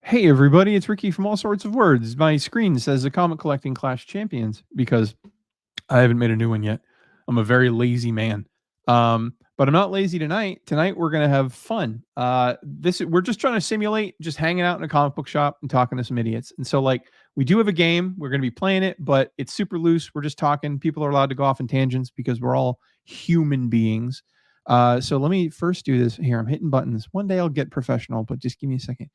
Hey everybody, it's Ricky from All Sorts of Words. My screen says the Comic Collecting Clash Champions because I haven't made a new one yet. I'm a very lazy man. But I'm not lazy tonight. Tonight we're gonna have fun. We're just trying to simulate just hanging out in a comic book shop and talking to some idiots. And so like we do have a game, we're gonna be playing it, but it's super loose. We're just talking. People are allowed to go off in tangents because we're all human beings. So let me first do this here. I'm hitting buttons. One day I'll get professional, but just give me a second.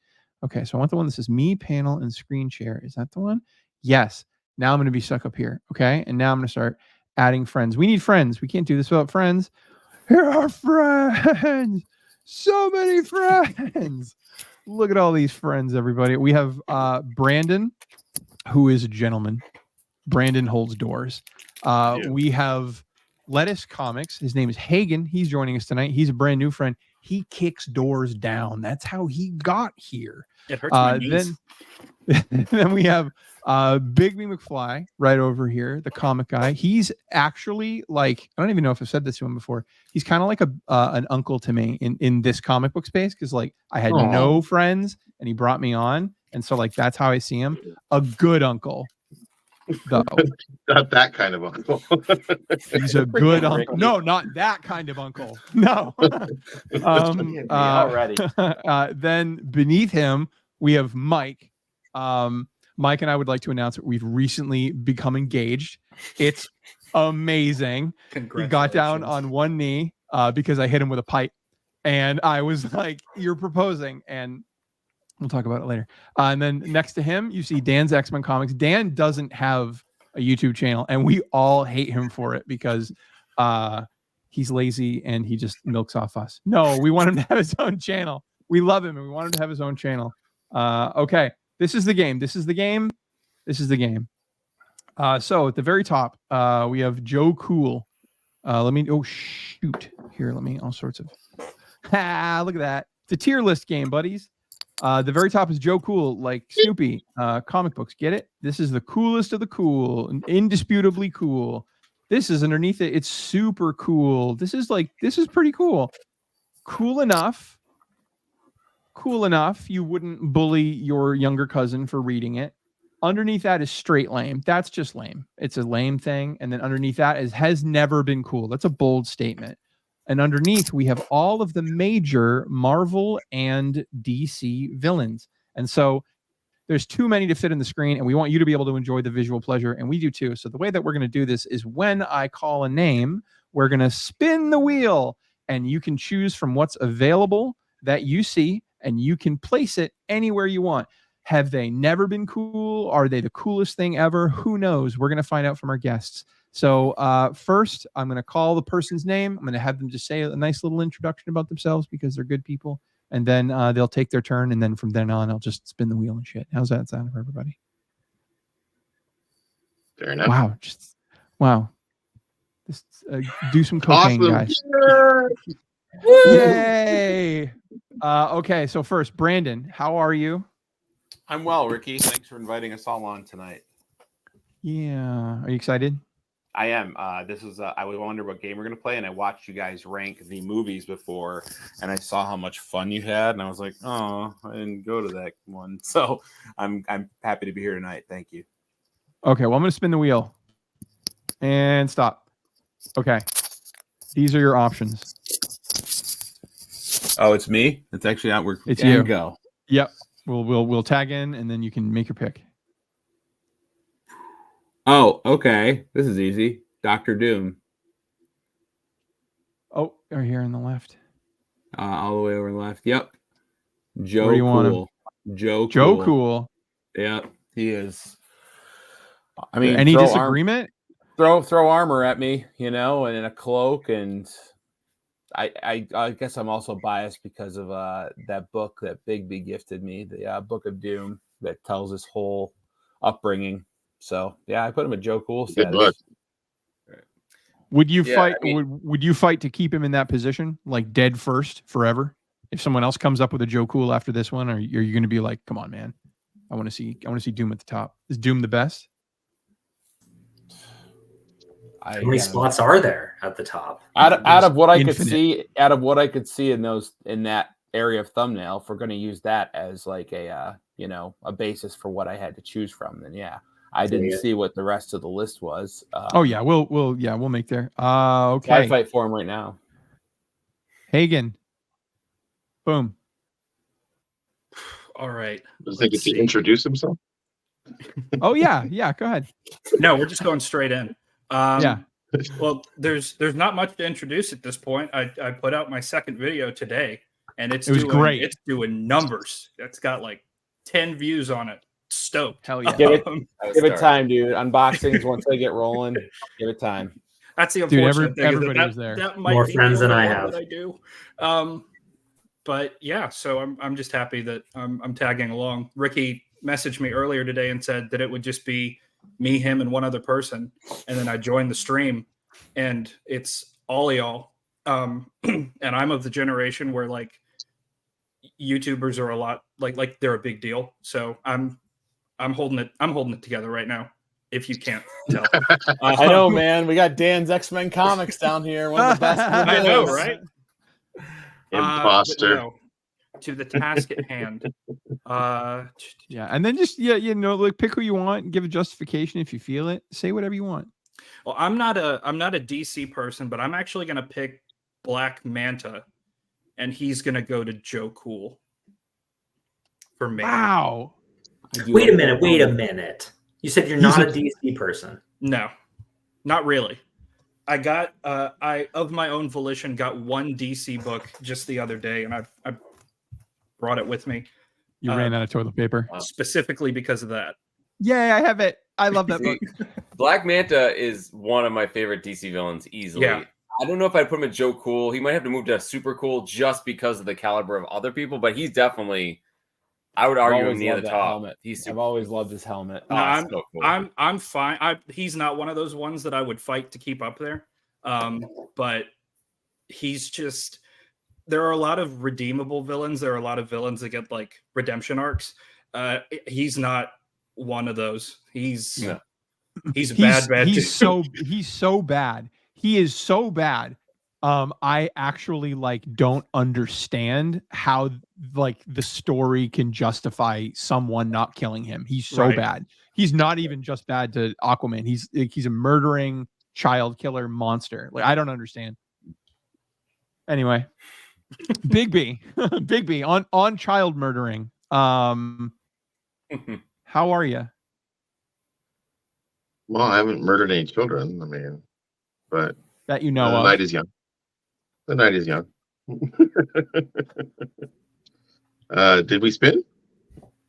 Okay, so I want the one that says me, panel, and screen share. Is that the one? Yes. Now I'm going to be stuck up here. Okay. And now I'm going to start adding friends. We need friends. We can't do this without friends. Here are friends. So many friends. Look at all these friends, everybody. We have Brandon, who is a gentleman. Brandon holds doors. We have Lettuce Comics. His name is Hagen. He's joining us tonight. He's a brand new friend. He kicks doors down. That's how he got here. It hurts my knees. Then we have Bigby McFly right over here, the comic guy. He's actually like, I don't even know if I've said this to him before. He's kind of like an uncle to me in this comic book space because like I had no friends and he brought me on. And so like that's how I see him. A good uncle. Though. Not that kind of uncle. He's a good uncle. No, not that kind of uncle. No. Already. Then beneath him, we have Mike. Mike and I would like to announce that we've recently become engaged. It's amazing. He got down on one knee because I hit him with a pipe. And I was like, you're proposing. And we'll talk about it later. And then next to him, you see Dan's X-Men Comics. Dan doesn't have a YouTube channel, and we all hate him for it because he's lazy and he just milks off us. No, we want him to have his own channel. We love him, and we want him to have his own channel. Okay, this is the game. So at the very top, we have Joe Cool. Let me all sorts of. Look at that. It's a tier list game, buddies. The very top is Joe Cool, like Snoopy, comic books. Get it? This is the coolest of the cool, indisputably cool. This is underneath it. It's super cool. This is pretty cool. Cool enough you wouldn't bully your younger cousin for reading it. Underneath that is straight lame. That's just lame. It's a lame thing. And then underneath that is has never been cool. That's a bold statement. And underneath, we have all of the major Marvel and DC villains. And so there's too many to fit in the screen, and we want you to be able to enjoy the visual pleasure, and we do too. So the way that we're going to do this is when I call a name, we're going to spin the wheel, and you can choose from what's available that you see, and you can place it anywhere you want. Have they never been cool? Are they the coolest thing ever? Who knows? We're going to find out from our guests. So first, I'm going to call the person's name. I'm going to have them just say a nice little introduction about themselves because they're good people. And then they'll take their turn. And then from then on, I'll just spin the wheel and shit. How's that sound for everybody? Fair enough. Wow. Just, do some cocaine, guys. Yay. Okay, so first, Brandon, how are you? I'm well, Ricky. Thanks for inviting us all on tonight. Yeah. Are you excited? I am. This is I was wondering what game we're gonna play, and I watched you guys rank the movies before, and I saw how much fun you had, and I was like, oh, I didn't go to that one. So I'm happy to be here tonight. Thank you. Okay, well, I'm gonna spin the wheel. And stop. Okay. These are your options. Oh, it's me? It's actually not working. It's you. Go. Yep. We'll tag in and then you can make your pick. Oh, okay. This is easy. Dr. Doom. Oh, right here on the left. All the way over on the left. Yep. Joe Where do you want him? Joe Cool. Yeah, he is. I mean, any disagreement? Throw armor at me, and in a cloak, and I guess I'm also biased because of that book that Bigby gifted me, the Book of Doom, that tells his whole upbringing. So yeah, I put him at Joe Cool status. Would you fight? Would you fight to keep him in that position, like dead first forever? If someone else comes up with a Joe Cool after this one, or are you going to be like, come on, man, I want to see Doom at the top. Is Doom the best? How many spots are there at the top? Out of what I could see, in that area of thumbnail, if we're going to use that as like a a basis for what I had to choose from, then yeah, I didn't see what the rest of the list was. Oh yeah, we'll make there. So Okay. I fight for him right now. Hagen. Boom. All right. Does he get to introduce himself? Oh yeah, go ahead. No, we're just going straight in. Yeah. Well, there's not much to introduce at this point. I put out my second video today, and it was great. It's doing numbers. It's got like 10 views on it. Stoked. Hell yeah. Give it time, dude. Unboxings once they get rolling, give it time. That's the unfortunate thing. Everybody was there. That might More be friends the than only I one have. that I do. But yeah, so I'm just happy that I'm tagging along. Ricky messaged me earlier today and said that it would just be me, him, and one other person, and then I joined the stream, and it's all y'all. And I'm of the generation where like YouTubers are a lot like they're a big deal. So I'm holding it together right now. If you can't tell, I know, man. We got Dan's X-Men comics down here. One of the best. I know, right? Imposter. No, to the task at hand. Yeah, and then just like pick who you want and give a justification if you feel it. Say whatever you want. Well, I'm not a DC person, but I'm actually going to pick Black Manta, and he's going to go to Joe Cool for me. Wow. Wait a minute. You said you're not a DC person. No, not really. I got I of my own volition got one DC book just the other day, and I brought it with me. You ran out of toilet paper. Specifically because of that. Yeah, I have it. I love that book. Black Manta is one of my favorite DC villains easily. Yeah. I don't know if I'd put him in Joe Cool. He might have to move to Super Cool just because of the caliber of other people, but he's definitely, I would argue, him near the top. Helmet. I've always loved his helmet. No, so cool. I'm fine. He's not one of those ones that I would fight to keep up there. But he's just, there are a lot of redeemable villains. There are a lot of villains that get like redemption arcs. He's not one of those. He's bad. He's so bad. He is so bad. I actually don't understand how the story can justify someone not killing him. He's so bad. He's not even just bad to Aquaman. He's a murdering child killer monster. I don't understand. Anyway, Big B on child murdering. How are you? Well, I haven't murdered any children. I mean, but that you know the of. night is young. The night is young. Did we spin?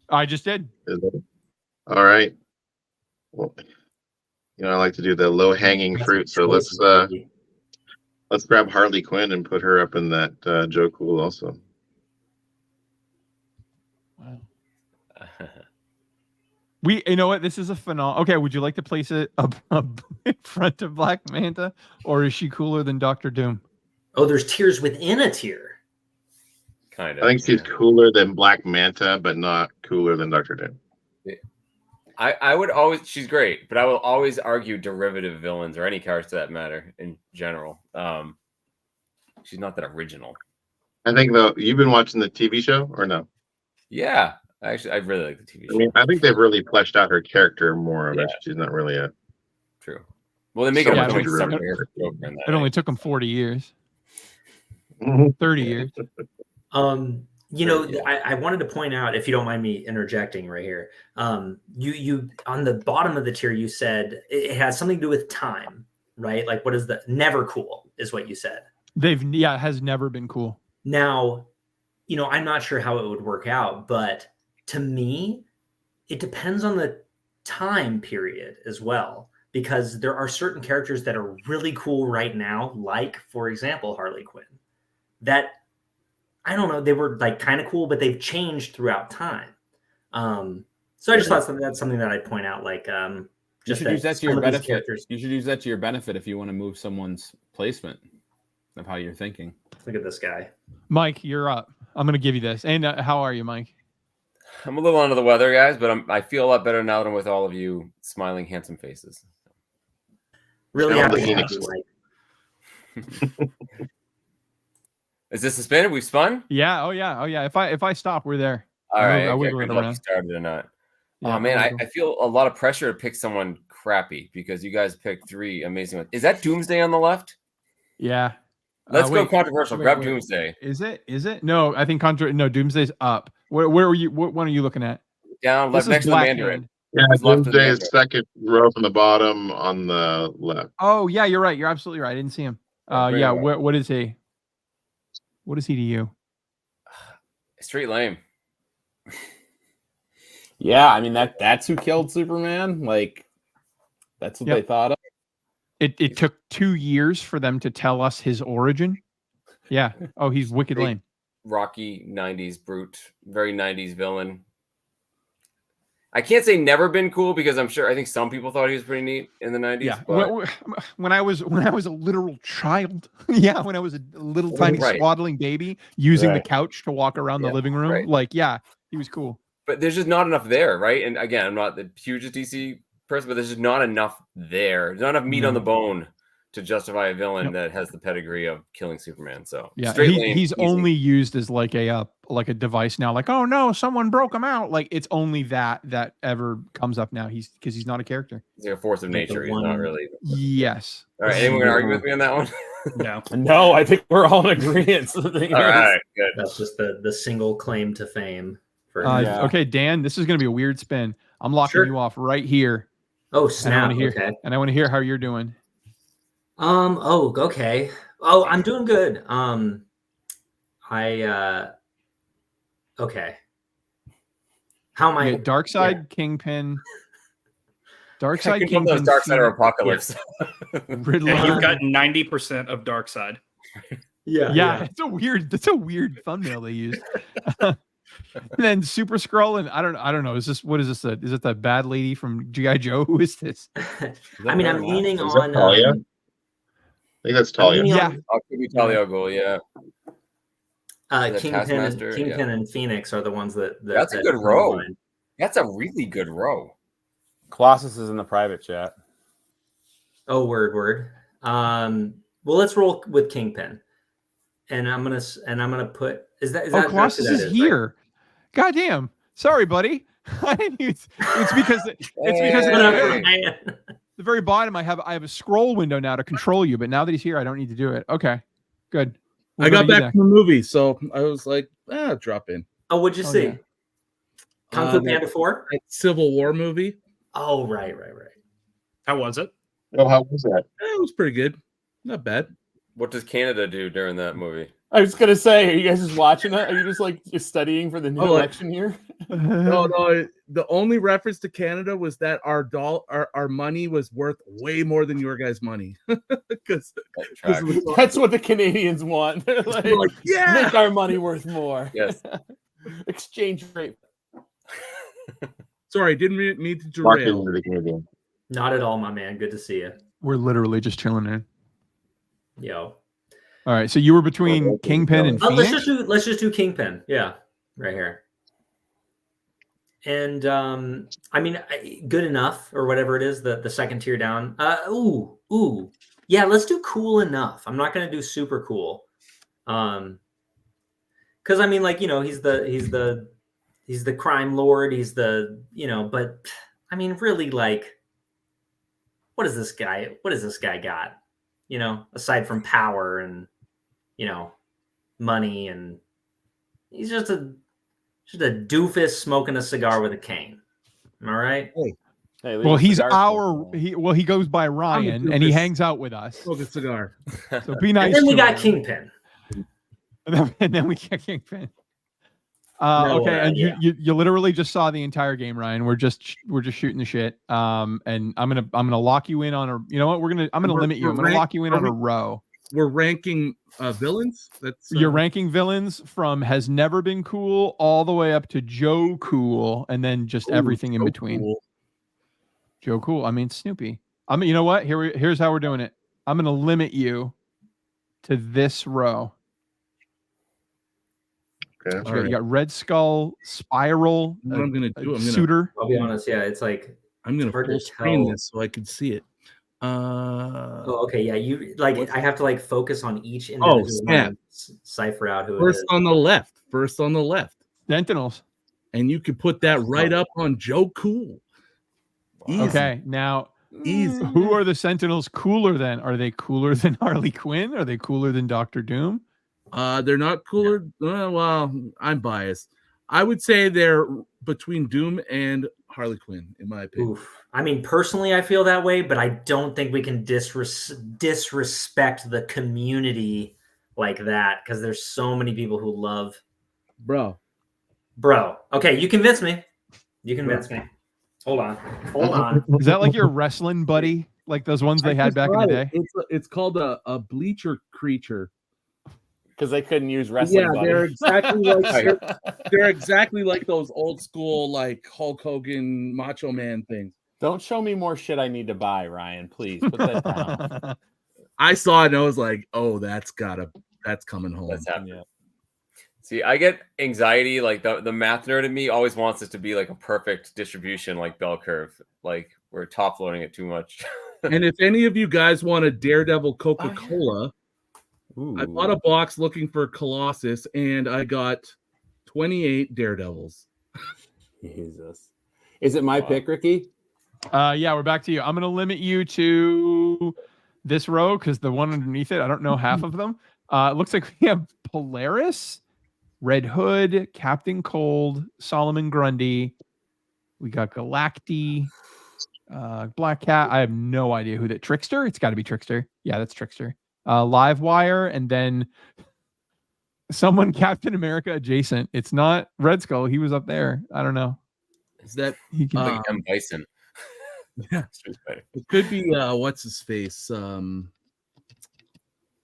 I just did. All right. Well, I like to do the low-hanging fruit. So let's grab Harley Quinn and put her up in that Joe Cool also. Wow. You know what? This is a phenomenal. Okay, would you like to place it up in front of Black Manta, or is she cooler than Dr. Doom? Oh, there's tiers within a tier. Kind of. I think she's cooler than Black Manta, but not cooler than Dr. Doom. I would always, she's great, but I will always argue derivative villains or any character that matter in general. She's not that original. I think though, you've been watching the TV show or no? Yeah, actually, I really like the TV show. I mean, I think they've really fleshed out her character more. Yeah. She's not really a true. Well, they make it So a much much of a separate derivative. character in that. It only took him 40 years. 30 years. I wanted to point out, if you don't mind me interjecting right here, you on the bottom of the tier, you said it has something to do with time, right? Like, what is the never cool is what you said. It has never been cool. Now, I'm not sure how it would work out, but to me, it depends on the time period as well, because there are certain characters that are really cool right now, like, for example, Harley Quinn, that I don't know, they were kind of cool, but they've changed throughout time. So I just thought that's something that I'd point out. You should use that to your benefit. You should use that to your benefit if you want to move someone's placement of how you're thinking. Look at this guy, Mike. You're up. I'm going to give you this. And how are you, Mike? I'm a little under the weather, guys, but I feel a lot better now than with all of you smiling, handsome faces. Really Now happy. the Phoenix. Is this suspended? We've spun? Yeah. Oh yeah. If I stop, we're there. All right. I I wiggle it couldn't tell if you around. started or not. Yeah, Oh, man. I I wiggle. feel a lot of pressure to pick someone crappy because you guys picked 3 amazing ones. Is that Doomsday on the left? Yeah. Let's go Wait, controversial. wait, Grab wait. Doomsday. Is it? No, I think no. Doomsday's up. Where were you? What one are you looking at? Down This left is next to the Black Mandarin. Hand. Yeah, Who's left of the Doomsday is Mandarin? second row from the bottom on the left. Oh yeah, you're right. You're absolutely right. I didn't see him. Bring Yeah. him up. What is he? What is he to you? Straight lame. Yeah, I mean that's who killed Superman. Like that's what Yep. they thought of. It took 2 years for them to tell us his origin. Yeah. Oh, he's wicked They- lame. Rocky 90s brute, very 90s villain. I can't say never been cool because I think some people thought he was pretty neat in the 90s. Yeah. But When I was a literal child, yeah, when I was a little tiny Right. swaddling baby using the Right. couch to walk around the Yeah, living room, right. like yeah, he was cool. but there's just not enough there, right? And again, I'm not the hugest DC person, but there's just not enough there. There's not enough meat on the bone to justify a villain that has the pedigree of killing Superman. So Yeah, straight lane, he's easy. only used as like a device now. Like, oh no, someone broke him out. Like it's only that ever comes up now. Because he's not a character. He's like a force of Like the nature. He's one- not really. Yes. All right, anyone gonna argue with me on that one? No. No, I think we're all in agreement. All right, good. That's just the single claim to fame for Yeah. Okay, Dan, this is gonna be a weird spin. I'm locking Sure. you off right here, Oh and I snap! want to hear Okay. and I want to hear how you're doing. Oh, okay. Oh, I'm doing good. Okay. How am I? Yeah, Dark Side, Kingpin. Dark I Side, can tell Kingpin. those Dark Side or Phoenix, Apocalypse. Riddler. Yeah, you've got 90% of Dark Side. Yeah, it's a weird thumbnail they used. And then Super Skrull and I don't know. Is this? Is it that bad lady from G.I. Joe? Who is this? I mean, I'm leaning Is that on. Talia? I think that's Talia. leaning Yeah. on- I'll give you Talia al Ghul, yeah. The Kingpin, Taskmaster, Kingpin, and Phoenix are the ones that. That's a that good come to row. mind. That's a really good row. Colossus is in the private chat. Oh, word. Well, let's roll with Kingpin, and I'm gonna put. Is that? Oh, Colossus that is right? here. Goddamn. Sorry, buddy. I didn't use, it's because it's Hey. the very bottom. I have a scroll window now to control you, but now that he's here, I don't need to do it. Okay, good. We'll I go got to you back next. from the movie, so I was like, drop in. Oh, what'd you Oh, see? yeah. Kung Fu that- Panda 4? That Civil War movie. Oh, right. How was it? Oh, how was that? It was pretty good. Not bad. What does Canada do during that movie? I was gonna say, are you guys just watching that? Are you just studying for the new Oh, like- election here? No. The only reference to Canada was that our money was worth way more than your guys' money. Because Track. That's what the Canadians want. They're like, yeah. make our money worth more. Yes. Exchange rate. Sorry, didn't mean to Mark derail. into the Canadian. Not at all, my man. Good to see you. We're literally just chilling in. Yo. All right, so you were between Kingpin and Oh, Phoenix. let's just do Kingpin. Yeah, right here. And I mean, good enough or whatever it is. The second tier down. Ooh. Yeah, let's do cool enough. I'm not gonna do super cool. Because I mean, like, he's the crime lord. He's the but I mean, really, like, what is this guy? What does this guy got? Aside from power and money, and he's just a doofus smoking a cigar with a cane. Am I right? Hey, leave Well, a he's cigar our. smoke. He goes by Ryan, and he doofus. hangs out with us. Smoke a cigar. So be nice. And then we to got him. Kingpin. And then we get Kingpin. No, Okay, and yeah. you literally just saw the entire game, Ryan. We're just shooting the shit. And I'm gonna lock you in on a. You know what? I'm gonna limit you. I'm gonna lock you in on a row. We're ranking villains. That's You're ranking villains from has never been cool all the way up to Joe Cool, and then just everything in so between. cool. Joe Cool. I mean Snoopy. You know what? Here's how we're doing it. I'm gonna limit you to this row. Okay. So you got Red Skull, Spiral, What I'm gonna do? I'm gonna Suitor. I'll be honest. Yeah, it's like I'm gonna hard to full screen tell. this so I can see it. Oh, okay, yeah. You like What's- I have to like focus on each individual one snap. and cipher out who it First is. on the left. First on the left. Sentinels. And you could put that right up on Joe Cool. Easy. Okay, now Easy. who are the Sentinels cooler than? Are they cooler than Harley Quinn? Are they cooler than Doctor Doom? They're not cooler. Well, I'm biased. I would say they're between Doom and Harley Quinn, in my opinion. Oof. I mean, personally, I feel that way, but I don't think we can disrespect the community like that because there's so many people who love. Bro. Okay, you convinced me. You convinced me. Hold on. Is that like your wrestling buddy? Like those ones they had back in the day? It's called a bleacher creature. Because they couldn't use wrestling. Yeah, buddy. they're exactly like they're exactly like those old school like Hulk Hogan Macho Man things. Don't show me more shit I need to buy, Ryan. Please put that down. I saw it and I was like, oh, that's coming home. That's happening. Yeah. See, I get anxiety. Like the math nerd in me always wants it to be like a perfect distribution, like bell curve. Like we're top loading it too much. And if any of you guys want a Daredevil Coca-Cola, I bought a box looking for Colossus and I got 28 Daredevils. Jesus. Is it my pick, Ricky? Yeah, we're back to you. I'm going to limit you to this row because the one underneath it, I don't know half of them. It looks like we have Polaris, Red Hood, Captain Cold, Solomon Grundy. We got Galacti, Black Cat. I have no idea who that. Trickster? It's got to be Trickster. Yeah, that's Trickster. Livewire, and then someone Captain America adjacent. It's not Red Skull. He was up there. I don't know. Is that he can like M. Bison? Yeah, it could be what's his face?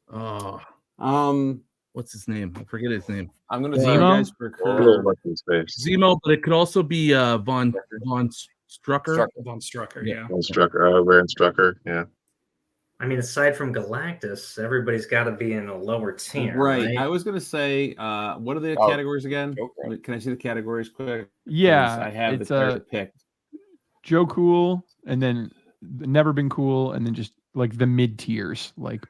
What's his name? I forget his name. I'm gonna see you guys for Zemo, but it could also be Von Strucker. Von Strucker, yeah. Von Strucker, Baron Strucker, yeah. I mean, aside from Galactus, everybody's got to be in a lower tier, right? I was gonna say, what are the categories again? Okay. Can I see the categories quick? Yeah, I have the picked. Joe Cool, and then Never Been Cool, and then just like the mid tiers, like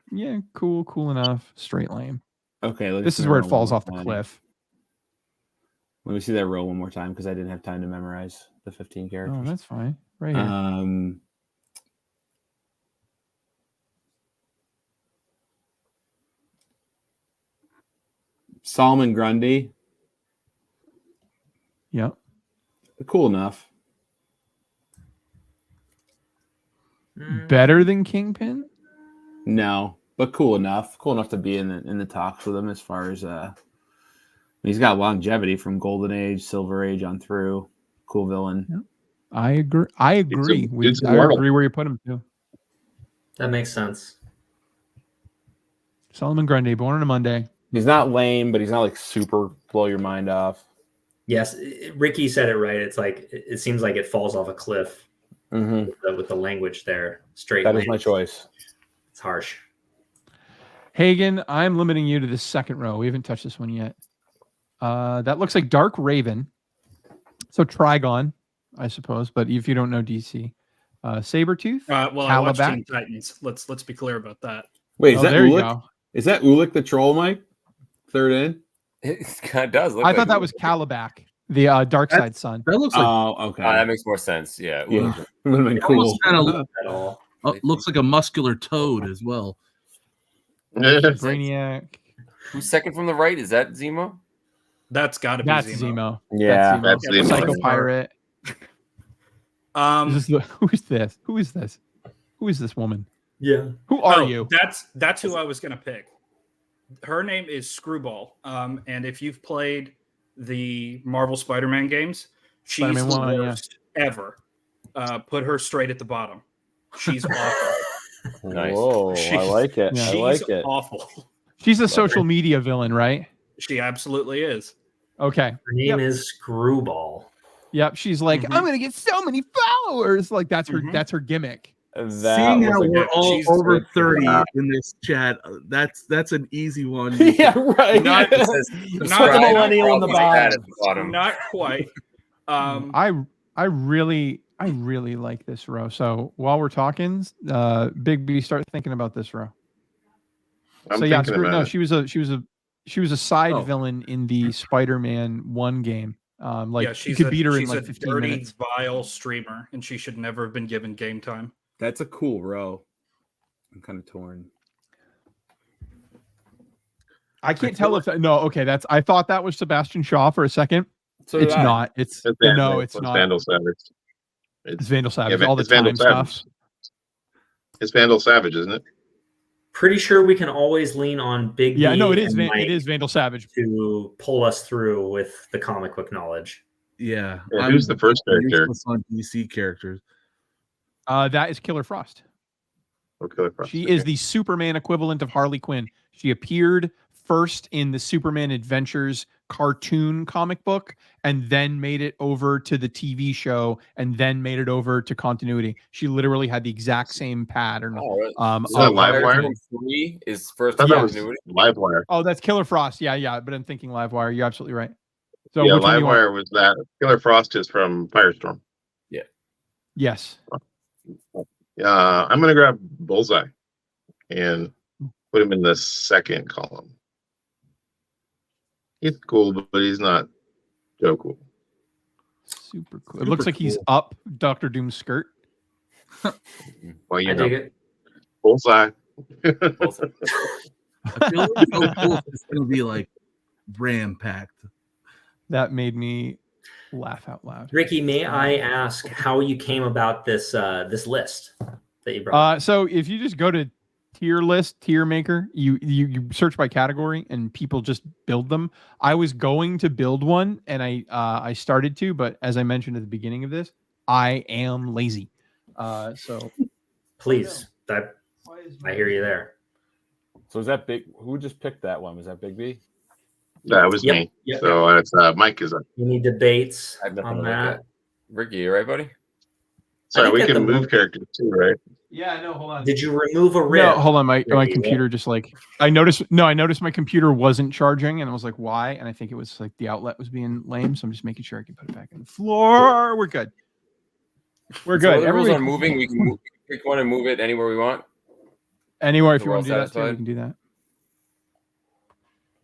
cool enough, straight lame. Okay, this is where it falls off the cliff. Let me see that row one more time because I didn't have time to memorize the 15 characters. Oh, that's fine. Right here. Solomon Grundy. Yep. Cool enough. Better than Kingpin? No, but cool enough. Cool enough to be in the talks with him as far as he's got longevity from Golden Age, Silver Age on through. Cool villain. Yep. I agree. I agree where you put him too. That makes sense. Solomon Grundy, born on a Monday. He's not lame, but he's not like super blow your mind off. Yes, Ricky said it right. It's like it seems like it falls off a cliff with the language there. Straight. That is my choice. It's harsh. Hagen, I'm limiting you to the second row. We haven't touched this one yet. That looks like Dark Raven. So Trigon, I suppose, but if you don't know DC, Sabretooth. Well, I watched Teen Titans. Let's be clear about that. Wait, is that there Ulick? You go. Is that Ulick the troll, Mike? Third in? It kind of does. I thought that was Calabac, the Darkseid son. That looks like. Oh, okay. That makes more sense. Yeah. Would have been cool. Looks like a muscular toad as well. Brainiac. Who's second from the right? Is that Zemo? That's got to be Zemo. Yeah, that's Zemo. Psycho Pirate. Who is this? Who is this? Who is this woman? Yeah. Who are you? That's who I was going to pick. Her name is Screwball. And if you've played the Marvel Spider-Man games, she's the worst ever. Put her straight at the bottom. She's awful. Nice. Whoa, I like it. Yeah. I like it. Awful. She's a social media villain, right? She absolutely is. Okay. Her name is Screwball. Yep. She's like, I'm gonna get so many followers. Like that's her. That's her gimmick. Seeing how we're all over 30 in this chat, that's an easy one. Yeah, right. Not the millennial on the bottom. Not quite. I really I really like this row. So while we're talking, Big B, start thinking about this row. I'm So yeah, thinking about no, it. she was a side Oh. villain in the Spider-Man 1 game. Like yeah, you she's could beat her in she's like a 15 dirty, minutes. vile streamer, and she should never have been given game time. That's a cool row. I'm kind of torn. I can't tell if that, no, okay, that's I thought that was Sebastian Shaw for a second. So did It's I. not. It's no, it's not. Vandal Savage. It's Vandal Yeah, Savage. All the it's Vandal time Savage. stuff. It's Vandal Savage, isn't it? Pretty sure we can always lean on Big Yeah, B no, it is. and It Mike is Vandal Savage. to pull us through with the comic book knowledge. Yeah. Yeah, who's the first character? useless on DC characters. That is Killer Frost. Okay, Frost, She okay. is the Superman equivalent of Harley Quinn. She appeared first in the Superman Adventures cartoon comic book and then made it over to the TV show and then made it over to continuity. She literally had the exact same pattern. Oh, right. Of that Livewire? Harley Fire Quinn. 3 is first I thought that was continuity. Livewire. Oh, that's Killer Frost. Yeah, but I'm thinking Livewire. You're absolutely right. So Yeah, which one do you want? Livewire was that. Killer Frost is from Firestorm. Yes. I'm going to grab Bullseye and put him in the second column. He's cool, but he's not so cool. Super cool. It looks like he's cool. up Dr. Doom's skirt. Well, you I know, dig it. Bullseye. I feel like so cool. It's going to be like ram packed. That made me laugh out loud. Ricky, may I ask how you came about this this list that you brought? So if you just go to tier maker, you search by category and people just build them. I was going to build one and I started to, but as I mentioned at the beginning of this, I am lazy. So Please, I hear you there. So is that big? Who just picked that one? Was that Big B? That was Yep, me. yep, So it's Mike is up. You need debates I have nothing on to look that. at. Ricky, you right, buddy? Sorry, think we at can the move moment- characters too, right? yeah, no, hold on. Did you remove a rib? No, hold on. My Ricky, computer just like I noticed my computer wasn't charging and I was like, why? And I think it was like the outlet was being lame. So I'm just making sure I can put it back on the floor. We're good. We're So good. the rules Everybody on moving, we can pick one and move it anywhere we want. anywhere if you We're all want to do that too, we satisfied? can do that.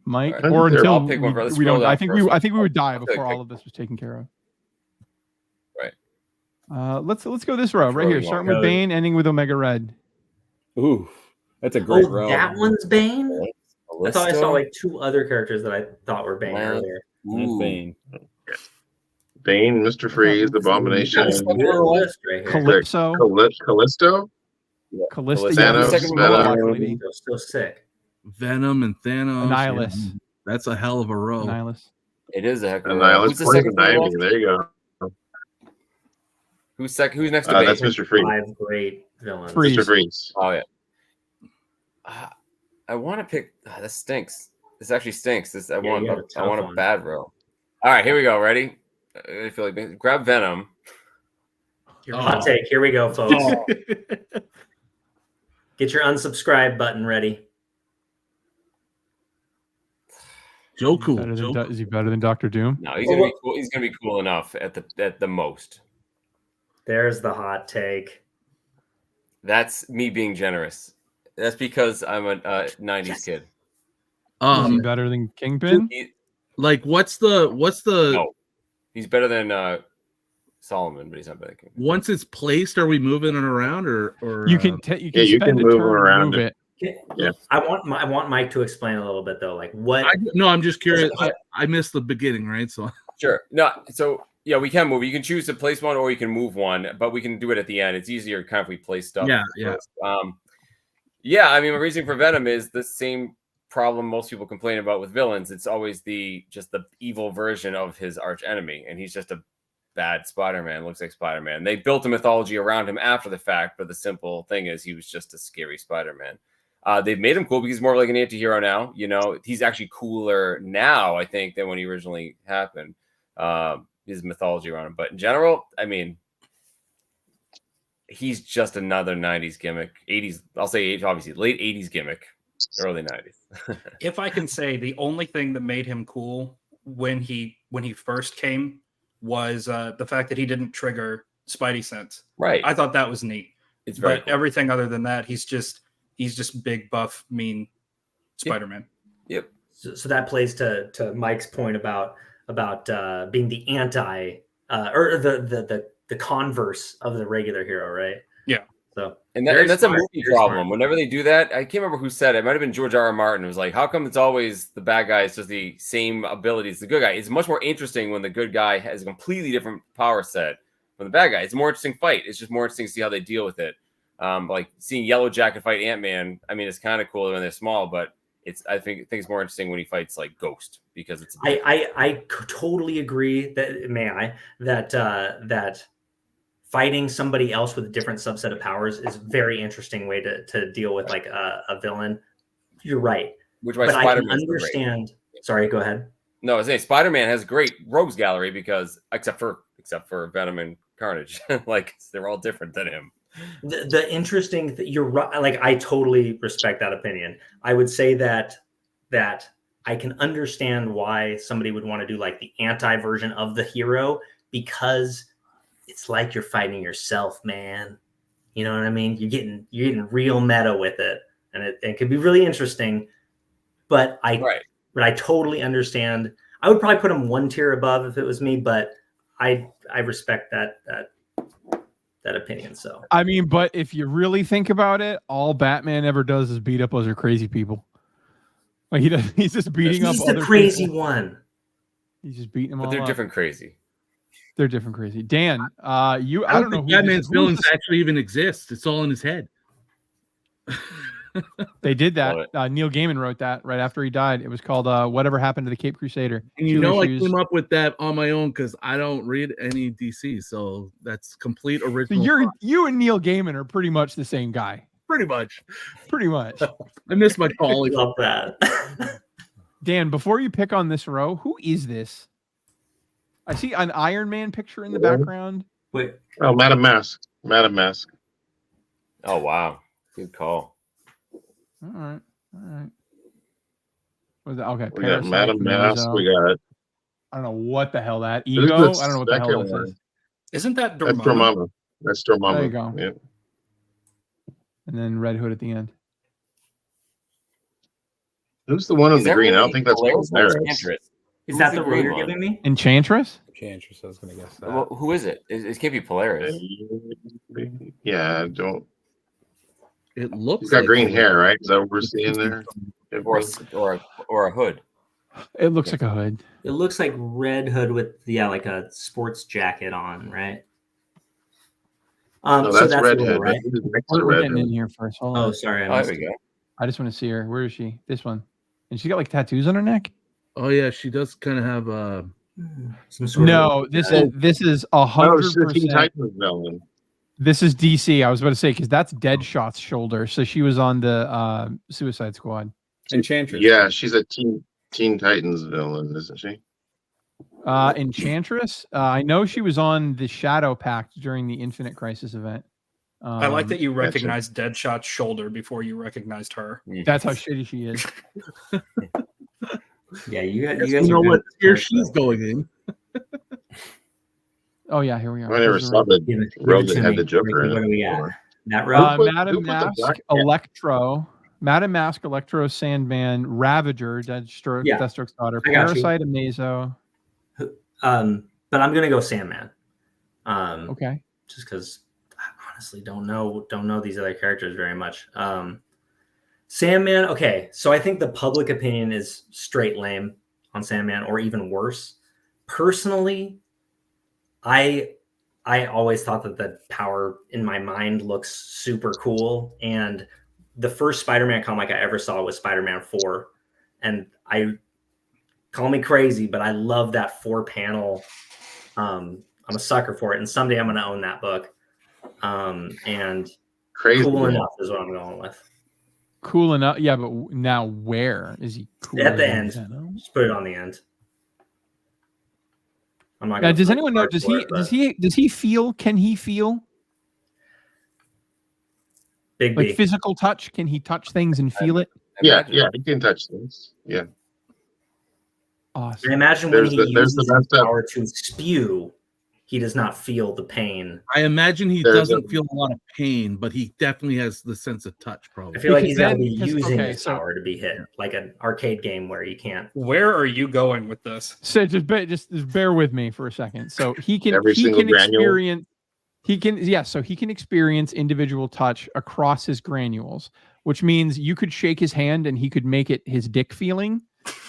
Mike, All right. or until I'll pick one for- let's we scroll don't. down I think first. I think we would die I'll before pick- all of this was taken care of. Right. Let's go this row Which right row here, you starting want? with Bane, ending with Omega Red. Ooh, that's a great Oh, row. that one's Bane? I thought I saw Callisto? like two other characters that I thought were Bane Wow. earlier. That's Ooh. Bane. Bane, Mr. Freeze, Abomination, That's a good list right here. Calypso, Callisto, Callisto, Thanos, yeah, Thanos, second Venom. Warlock lady, So sick. Venom and Thanos. Annihilus. yeah. That's a hell of a row. Annihilus. It is a heck of a row. Annihilus, Who's the Poison second? Ivy. There you go. Who's second? Who's next to Bane? That's Mr. Freeze. 5 great villains. Freeze. Mr. Freeze. Oh yeah. I want to pick. This stinks. This actually stinks. you have a I tough want a one. bad row. All right, here we go. Ready? I feel like grab Venom. Hot take. Here we go, folks. Get your unsubscribe button ready. Joe Cool. Is he better than Dr. Doom? No, he's gonna be cool. He's gonna be cool enough at the most. There's the hot take. That's me being generous. That's because I'm a 90s Yes. kid. Is he better than Kingpin? Like what's the No. He's better than Solomon, but he's not better than Kingpin. once it's placed, are we moving it around or You can you can you spend can a move turn around to move it. it. Yeah. I want Mike to explain a little bit though, like what. No, I'm just curious. I missed the beginning, right? So Sure. No, so yeah, we can move. You can choose to place one or you can move one, but we can do it at the end. It's easier kind of if we place stuff. Yeah. Yeah, I mean, my reasoning for Venom is the same problem most people complain about with villains. It's always just the evil version of his arch enemy, and he's just a bad Spider-Man. Looks like Spider-Man. They built a mythology around him after the fact, but the simple thing is he was just a scary Spider-Man. They've made him cool because he's more like an anti-hero now. You know, he's actually cooler now, I think, than when he originally happened. His mythology around him, but in general, I mean, he's just another 90s gimmick. 80s, I'll say obviously late 80s gimmick, early 90s. If I can say, the only thing that made him cool when he first came was the fact that he didn't trigger Spidey sense. Right. I thought that was neat. It's very But cool. everything other than that, he's just big, buff, mean Spider-Man. Yep. So that plays to Mike's point about being the anti or the converse of the regular hero, right? Yeah. So And very that's smart, a movie very problem. smart. Whenever they do that, I can't remember who said it. It might have been George R. R. Martin. It was like, how come it's always the bad guy is just the same abilities as the good guy? It's much more interesting when the good guy has a completely different power set from the bad guy. It's a more interesting fight. It's just more interesting to see how they deal with it. Like seeing Yellow Jacket fight Ant-Man. I mean, it's kind of cool when they're small, but I think it's more interesting when he fights like Ghost because it's. I totally agree that fighting somebody else with a different subset of powers is a very interesting way to deal with like a villain. You're right, Which why but I can Spider-Man's so great. understand. Sorry, go ahead. No, I was saying Spider-Man has a great rogues gallery because except for Venom and Carnage, like they're all different than him. The interesting you're right. Like I totally respect that opinion. I would say that I can understand why somebody would want to do like the anti version of the hero because it's like you're fighting yourself, man. You know what I mean? You're getting real meta with it, and it can be really interesting. But I totally understand. I would probably put him one tier above if it was me, but I respect that opinion. So I mean, but if you really think about it, all Batman ever does is beat up other crazy people. Like he's just beating up he's other the crazy people. one. He's just beating them But all they're up. different crazy. They're different crazy. Dan, I don't know who Batman's villains actually even exist. It's all in his head. They did that. Neil Gaiman wrote that right after he died. It was called Whatever Happened to the Cape Crusader. And I came up with that on my own because I don't read any DC, so that's complete original. So you and Neil Gaiman are pretty much the same guy. Pretty much. I miss my colleague. Love that. Dan, before you pick on this row, who is this? I see an Iron Man picture in the background. Wait. Oh, Madam Mask. Madam Mask. Oh wow, good call. All right. Was that okay? We got Madam Mask. We got. I don't know what the hell that ego. I don't know what the hell this is. Isn't that Dormammu? That's Dormammu. That's Dormammu. There you go. Yeah. And then Red Hood at the end. Who's the one in the green? I don't think that's Polaris. Is that the role you're giving me? Enchantress? Enchantress, I was going to guess that. Well, who is it? It can't be Polaris. Yeah, don't. It looks. He's got green hair, right? Is that what we're seeing there? Or a hood. It looks like a hood. It looks like Red Hood with like a sports jacket on, right? No, so that's Red the Hood. right? We're getting in here first. Hold on. Oh, sorry. There we go. I just want to see her. Where is she? This one. And she's got like tattoos on her neck. Oh yeah, she does kind of have some sort no, of. This is 100%. This is DC. I was about to say because that's Deadshot's shoulder. So she was on the Suicide Squad. Enchantress. Yeah, she's a Teen Titans villain, isn't she? Enchantress. I know she was on the Shadow Pact during the Infinite Crisis event. I like that you recognized Deadshot's shoulder before you recognized her. That's how shitty she is. Yeah, you guys know what tier she's going in. Oh yeah, here we are. I never saw the road that had the Joker in it. What do we got? That road? Madam Mask, Electro, Madam Mask, Electro, Sandman, Ravager, Deathstroke's daughter, Parasite, Amazo. But I'm gonna go Sandman. Okay. Just because I honestly don't know these other characters very much. Sandman. Okay, so I think the public opinion is straight lame on Sandman, or even worse. Personally, I always thought that the power in my mind looks super cool, and the first Spider-Man comic I ever saw was Spider-Man 4, and I call me crazy, but I love that 4-panel. I'm a sucker for it, and someday I'm going to own that book. And crazy cool enough is what I'm going with. Cool enough, yeah, but now where is he? Cool at the end, just put it on the end. I'm not. Yeah, does anyone know? Does he feel? Can he feel? Big like B. Physical touch? Can he touch things and feel it? Yeah, he can touch things. Yeah. Awesome. I imagine when he uses his power to spew, he does not feel the pain. I imagine he There's doesn't feel a lot of pain, but he definitely has the sense of touch. I Probably. feel like Because he's got to then- be 'cause- using okay, his so- power to be hit, like an arcade game where you can't. Where are you going with this? So just bear with me for a second. So he can Every he single can granule? experience so he can experience individual touch across his granules, which means you could shake his hand and he could make it his dick feeling,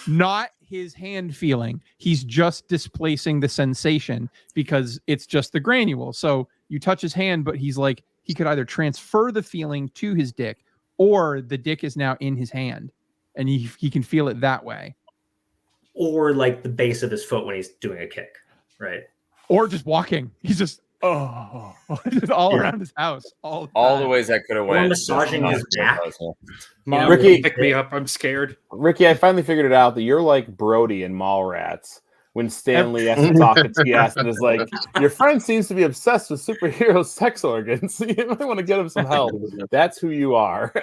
not his hand feeling. He's just displacing the sensation because it's just the granule. So you touch his hand, but he's like he could either transfer the feeling to his dick or the dick is now in his hand and he can feel it that way. Or like the base of his foot when he's doing a kick, right? Or just walking. He's just just all around his house. All the time. ways that could have Or went. massaging his back. Mom, Ricky- pick me up. I'm scared. Ricky, I finally figured it out that you're like Brody in Mallrats when Stanley has to talk to TS and is like, your friend seems to be obsessed with superhero sex organs. You might want to get him some help. That's who you are.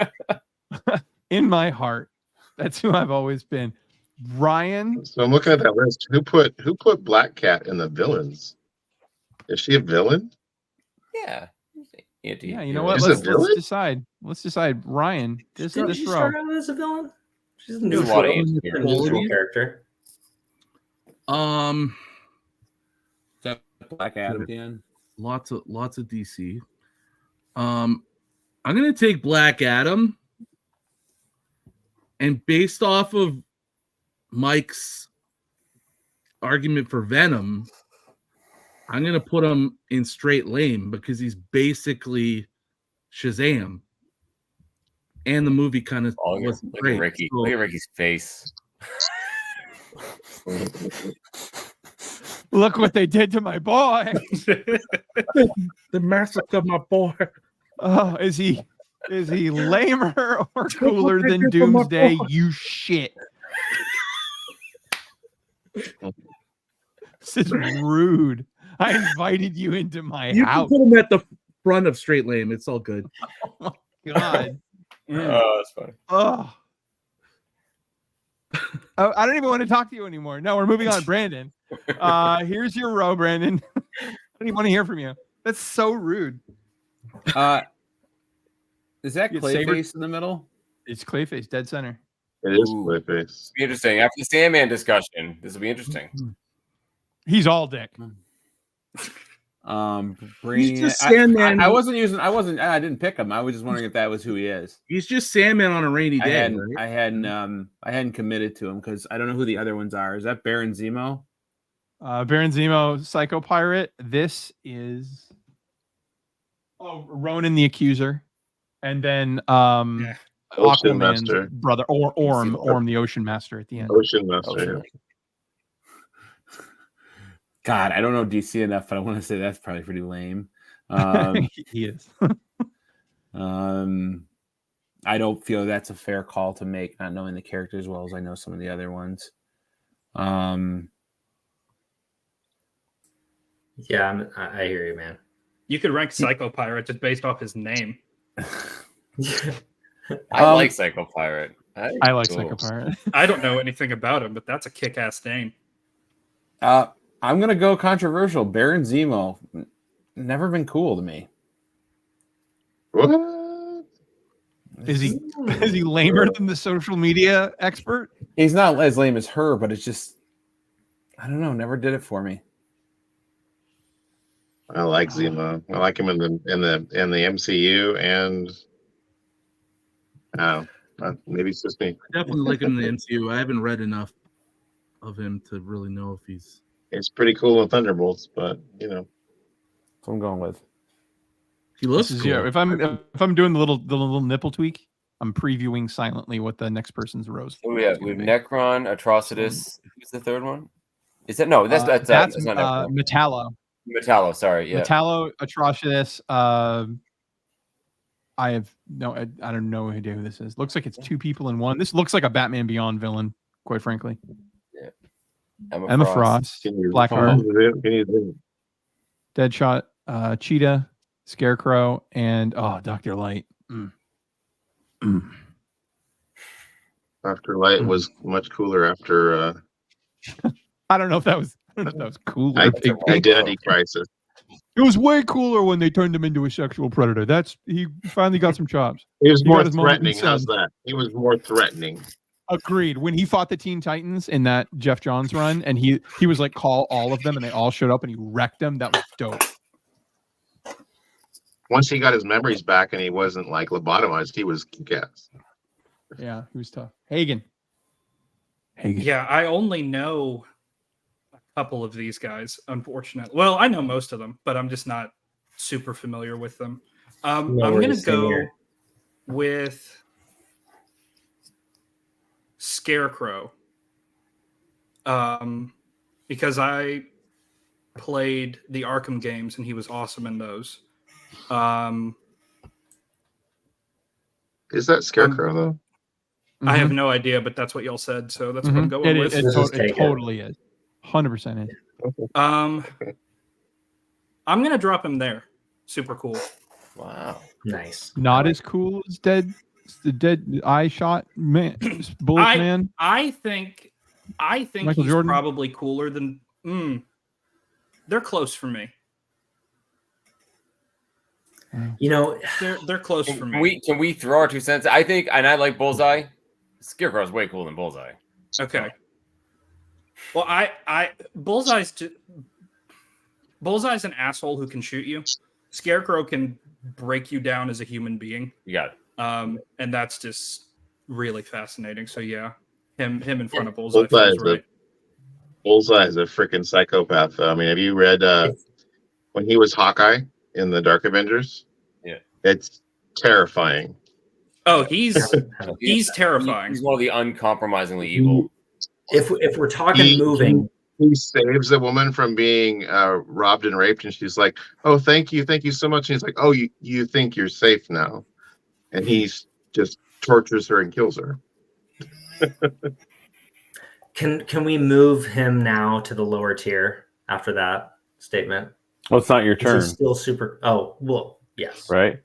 In my heart. That's who I've always been. Ryan, So I'm looking at that list. Who put Black Cat in the villains? Is she a villain? Yeah. yeah, you know what? Is it Let's villain? decide. Let's decide. Ryan, this Didn't she row. start out as a villain? She's a There's a lot of neutral character. Black Adam again. Lots of DC. I'm gonna take Black Adam, and based off of Mike's argument for Venom, I'm gonna put him in straight lane because he's basically Shazam, and the movie kind of wasn't Look great. at Ricky. So- Look at Ricky's face. Look what they did to my boy. the massacre of my boy. Oh, is he lamer or cooler what they than did to my Doomsday? boy. You shit. This is rude. I invited you into my You can house. put him at the front of straight lane. It's all good. God. Oh, that's funny. Oh. I don't even want to talk to you anymore. No, we're moving on. Brandon. Here's your row, Brandon. I don't even want to hear from you. That's so rude. Is that You get Saber? Clayface in the middle? It's Clayface, dead center. It is Ooh. Clayface. Be interesting. After the Sandman discussion, this will be interesting. He's all dick. He's just I Sandman. I didn't pick him. I was just wondering if that was who he is. He's just Sandman on a rainy I day. hadn't, right? I hadn't committed to him because I don't know who the other ones are. Is that Baron Zemo? Baron Zemo, Psycho Pirate. This is Ronan the Accuser. And then Ocean Aquaman's Master. brother, or Orm the Ocean Master at the end. Ocean Master. God, I don't know DC enough, but I want to say that's probably pretty lame. He is. I don't feel that's a fair call to make, not knowing the character as well as I know some of the other ones. Yeah, I hear you, man. You could rank Psycho Pirate just based off his name. I like Psycho Pirate. I like Psycho Pirate. I don't know anything about him, but that's a kick-ass name. I'm gonna go controversial. Baron Zemo, never been cool to me. What? Is he lamer than the social media expert? He's not as lame as her, but it's just, I don't know, never did it for me. I like Zemo. I like him in the MCU, and maybe it's just me. Definitely like him in the MCU. I haven't read enough of him to really know if he's. It's pretty cool in Thunderbolts, but you know, That's what I'm going with. He looks This is, cool. yeah, if I'm doing the little nipple tweak, I'm previewing silently what the next person's rose. Who we have? We have Necron, Atrocitus. Who's the third one? Is that no? That's not Necron. Metallo. Metallo. Sorry, yeah. Metallo, Atrocitus. I don't know who this is. Looks like it's two people in one. This looks like a Batman Beyond villain, quite frankly. Yeah. Emma Frost, Blackheart, Deadshot, Cheetah, Scarecrow, and Dr. Light. Dr. Light was much cooler after. I don't know if that That was cooler. Identity crisis. It was way cooler when they turned him into a sexual predator. He finally got some chops. He was He more got his moment in threatening. How's sun. that? He was more threatening. Agreed. When he fought the Teen Titans in that Jeff Johns run, and he was like, call all of them, and they all showed up, and he wrecked them. That was dope. Once he got his memories back and he wasn't like lobotomized, he was kick-ass. Yeah, he was tough. Hagen. Yeah, I only know a couple of these guys, unfortunately. Well, I know most of them, but I'm just not super familiar with them. I'm going to go with Scarecrow, because I played the Arkham games and he was awesome in those. Is that Scarecrow though? I have no idea, but that's what y'all said, so that's what I'm going with. It totally is. 100% is. I'm going to drop him there. Super cool. Wow. Nice. Not as cool as the dead eye shot man, bullet man. I think Michael he's Jordan? probably cooler than. They're close for me. You know, they're close for me. Can we throw our 2 cents? I think, and I like Bullseye. Scarecrow's way cooler than Bullseye. Okay. Well, Bullseye's an asshole who can shoot you. Scarecrow can break you down as a human being. You got it. And that's just really fascinating. So yeah, him in front of Bullseye feels right. Bullseye is a freaking psychopath. I mean, have you read when he was Hawkeye in the Dark Avengers? Yeah, it's terrifying. Oh, he's terrifying. He's one of the uncompromisingly evil. If we're talking moving, he saves a woman from being robbed and raped, and she's like, "Oh, thank you so much." And he's like, "Oh, you think you're safe now?" And he's just tortures her and kills her. Can we move him now to the lower tier after that statement? Well, it's not your turn. He's still super. Oh, well, yes. Right.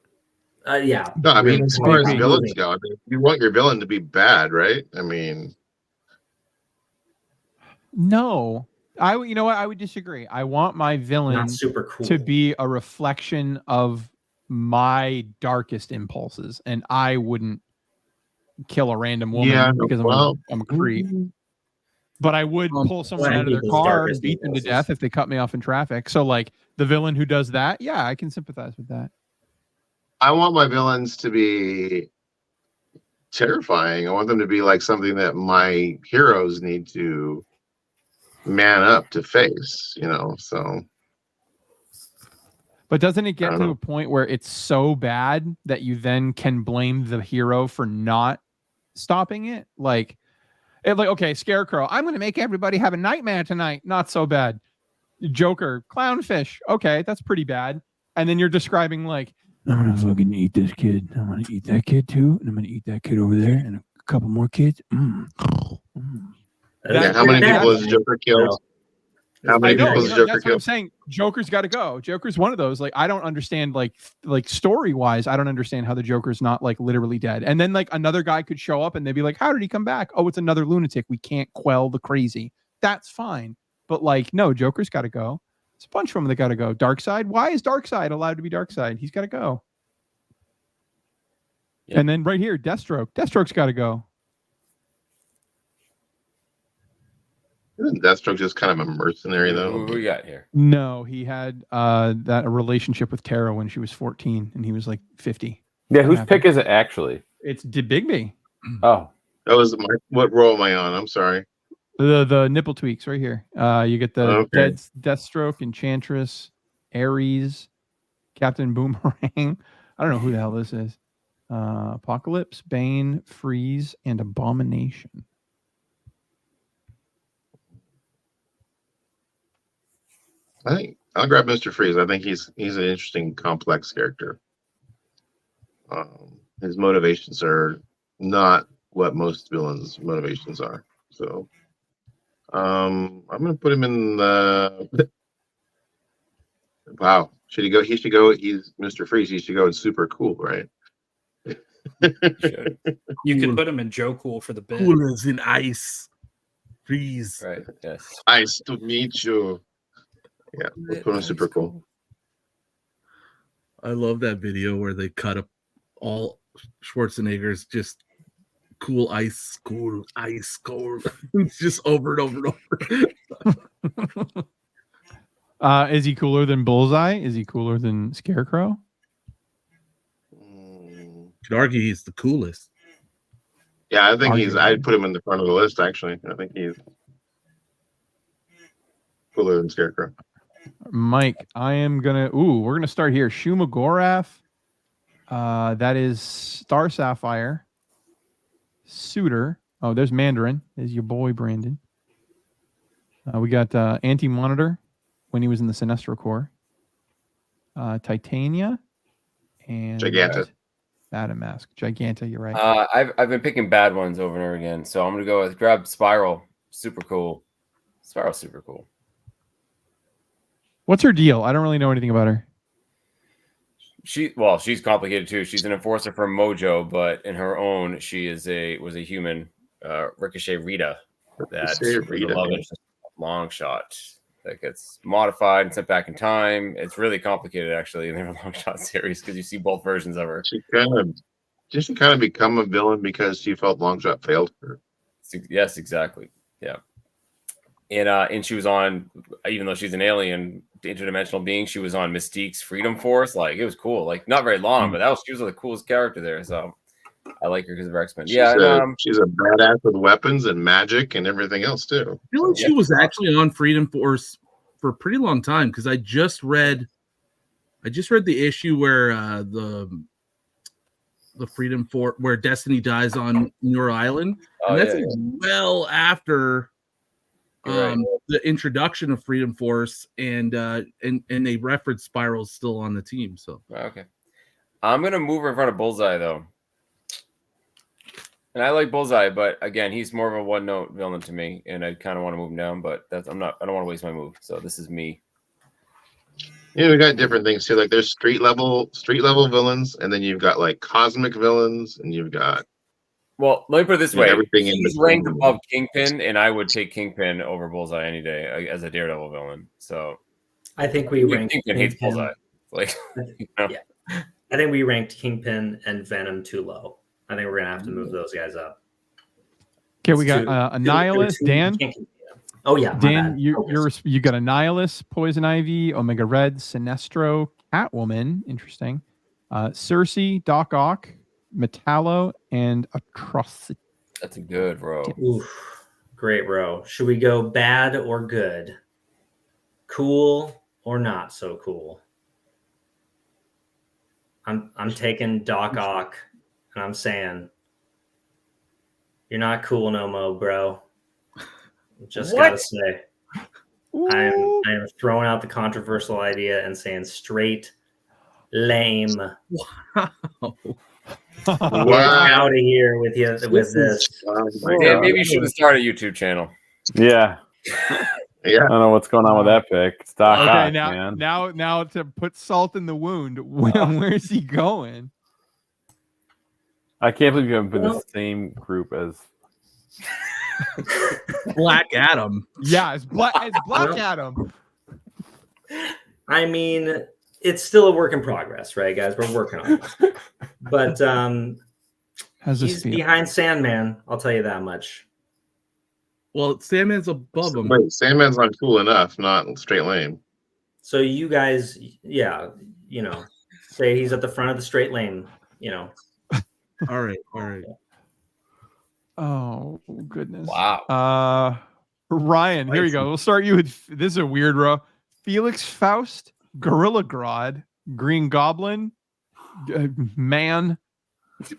Yeah. No, I mean, as far as villains go, I mean, you want your villain to be bad, right? I mean, no, you know what? I would disagree. I want my villain Not super cool. to be a reflection of my darkest impulses, and I wouldn't kill a random woman because I'm a creep. But I would pull someone out of their car and beat them to death if they cut me off in traffic. So, like, the villain who does that, yeah, I can sympathize with that. I want my villains to be terrifying. I want them to be like something that my heroes need to man up to face, you know, so. But doesn't it get to a point where it's so bad that you then can blame the hero for not stopping it? Like, okay, Scarecrow, I'm going to make everybody have a nightmare tonight. Not so bad. Joker, clownfish. Okay, that's pretty bad. And then you're describing like, I'm going to fucking eat this kid. I'm going to eat that kid too. And I'm going to eat that kid over there and a couple more kids. How many people has Joker killed? How many people has Joker killed? What I'm saying. Joker's got to go. Joker's one of those. Like, I don't understand, like story-wise, I don't understand how the Joker's not like literally dead. And then like another guy could show up and they'd be like, how did he come back? Oh, it's another lunatic. We can't quell the crazy. That's fine. But like, no, Joker's got to go. It's a bunch of them that got to go. Darkseid. Why is Darkseid allowed to be Darkseid? He's got to go. Yep. And then right here, Deathstroke. Deathstroke's got to go. Isn't Deathstroke just kind of a mercenary, though? Who we got here? No, he had a relationship with Tara when she was 14, and he was like 50. Yeah, whose pick is it actually? It's Bigby. Oh, that was what roll am I on? I'm sorry. The nipple tweaks right here. You get the Deathstroke, Enchantress, Ares, Captain Boomerang. I don't know who the hell this is. Apocalypse, Bane, Freeze, and Abomination. I think I'll grab Mr. Freeze. I think he's an interesting, complex character. His motivations are not what most villains' motivations are. So I'm gonna put him in the wow. Should he go? He should go. He's Mr. Freeze. He should go in super cool, right? You can put him in Joe Cool for the bit. Cool as in ice. Freeze. Right. Yes. Nice to meet you. Yeah, let's put him super cool. I love that video where they cut up all Schwarzenegger's just cool ice, cool ice, cool. It's just over and over and over. Is he cooler than Bullseye? Is he cooler than Scarecrow? Could argue he's the coolest. Yeah, I think Arguably. I'd put him in the front of the list, actually. I think he's cooler than Scarecrow. Mike, we're gonna start here. Shuma Gorath. That is Star Sapphire. Suitor. Oh, there's Mandarin. There's your boy Brandon. We got Anti-Monitor when he was in the Sinestro Corps. Titania and Giganta. Adam Mask. Giganta, you're right. I've been picking bad ones over and over again, so I'm gonna go with grab Spiral. Super cool. Spiral's super cool. What's her deal? I don't really know anything about her. She's complicated too. She's an enforcer from Mojo, but in her own, she was a human, Ricochet Rita. That's Rita. beloved long shot that gets modified and sent back in time. It's really complicated actually in their long shot series because you see both versions of her. Did she kind of become a villain because she felt Longshot failed her? Yes, exactly. Yeah. And she was on, even though she's an alien, interdimensional being, she was on Mystique's Freedom Force. Like, it was cool. Like, not very long, but she was the coolest character there. So I like her because of her X-Men. She's a badass with weapons and magic and everything else too. I feel like she was actually on Freedom Force for a pretty long time because I just read the issue where the Freedom Force where Destiny dies on Muir Island, and that's well after the introduction of Freedom Force, and they reference Spiral's still on the team. So okay, I'm gonna move her in front of Bullseye though, and I like Bullseye, but again, he's more of a one-note villain to me, and I kind of want to move him down, but I don't want to waste my move. So this is me. Yeah, we got different things too. Like there's street level villains, and then you've got like cosmic villains, and you've got. Well, let me put it this way: everything he's ranked above Kingpin, and I would take Kingpin over Bullseye any day as a Daredevil villain. So, I think we ranked Kingpin hates Bullseye. Like, yeah, I think we ranked Kingpin and Venom too low. I think we're gonna have to move those guys up. Okay, we got Annihilus, Dan. Oh yeah, Dan, you got Annihilus, Poison Ivy, Omega Red, Sinestro, Catwoman. Interesting. Cersei, Doc Ock, Metallo, and Atrocity. That's a good row. Oof, great row. Should we go bad or good? Cool or not so cool? I'm taking Doc Ock, and I'm saying you're not cool no more, bro. Just gotta say, I am throwing out the controversial idea and saying straight lame. wow. Get out of here with you with this. Yeah, maybe you should start a YouTube channel. Yeah. Yeah. I don't know what's going on with that pick. It's Doc Ock, now, man. now to put salt in the wound. Where's he going? I can't believe you haven't been the same group as Black Adam. Yeah, it's Black Adam. I mean, it's still a work in progress, right, guys? We're working on it. But he's behind Sandman, I'll tell you that much. Well, Sandman's above him. Wait, Sandman's not cool enough, not straight lane. So you guys, say he's at the front of the straight lane, All right. Oh goodness! Wow. Ryan, here we go. We'll start you with this is a weird row: Felix Faust, Gorilla Grodd, Green Goblin, Man,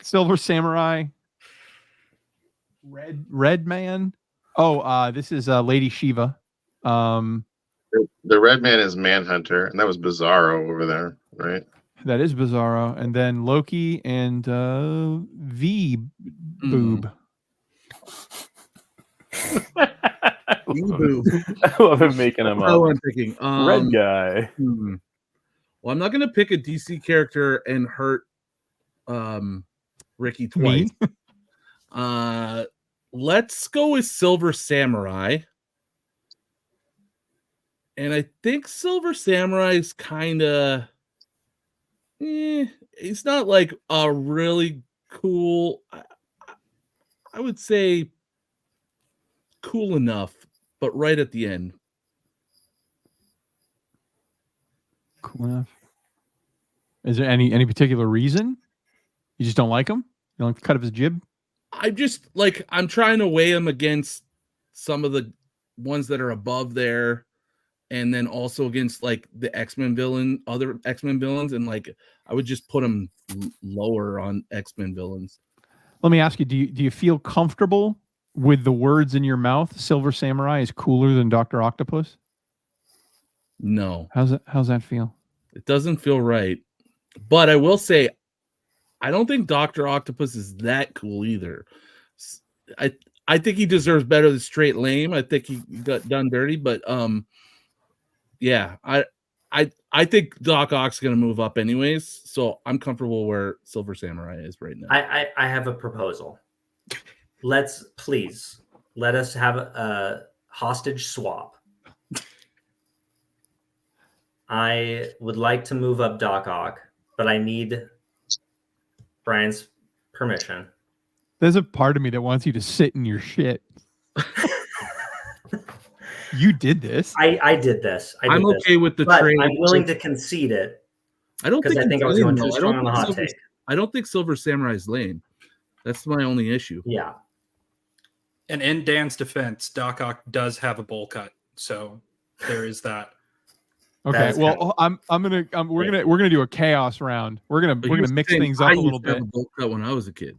Silver Samurai, Red Man. Oh, this is Lady Shiva. The Red Man is Manhunter, and that was Bizarro over there, right? That is Bizarro, and then Loki and V Boob. I love him making him up. I'm picking Red guy. Well, I'm not gonna pick a DC character and hurt Ricky twice. let's go with Silver Samurai. And I think Silver Samurai is kind of, he's not like a really cool, I would say cool enough, but right at the end. Cool enough. Is there any particular reason? You just don't like him? You don't like the cut of his jib? I just like, I'm trying to weigh him against some of the ones that are above there, and then also against like the other X-Men villains, and like I would just put him lower on X-Men villains. Let me ask you, do you feel comfortable with the words in your mouth? Silver Samurai is cooler than Dr. Octopus? No. How's that feel? It doesn't feel right. But I will say, I don't think Dr. Octopus is that cool either. I think he deserves better than straight lame. I think he got done dirty, but yeah, I think Doc Ock's gonna move up anyways, so I'm comfortable where Silver Samurai is right now. I have a proposal. Let us have a hostage swap. I would like to move up Doc Ock, but I need Brian's permission. There's a part of me that wants you to sit in your shit. You did this. I did this. I'm okay with the but trade. I'm willing to concede it. I don't think I think I was going too strong on the hot take. I don't think Silver Samurai is lame. That's my only issue. Yeah. And in Dan's defense, Doc Ock does have a bowl cut, so there is that. Okay, well, we're gonna do a chaos round. We're gonna mix things up a little bit. I used to have a bowl cut when I was a kid.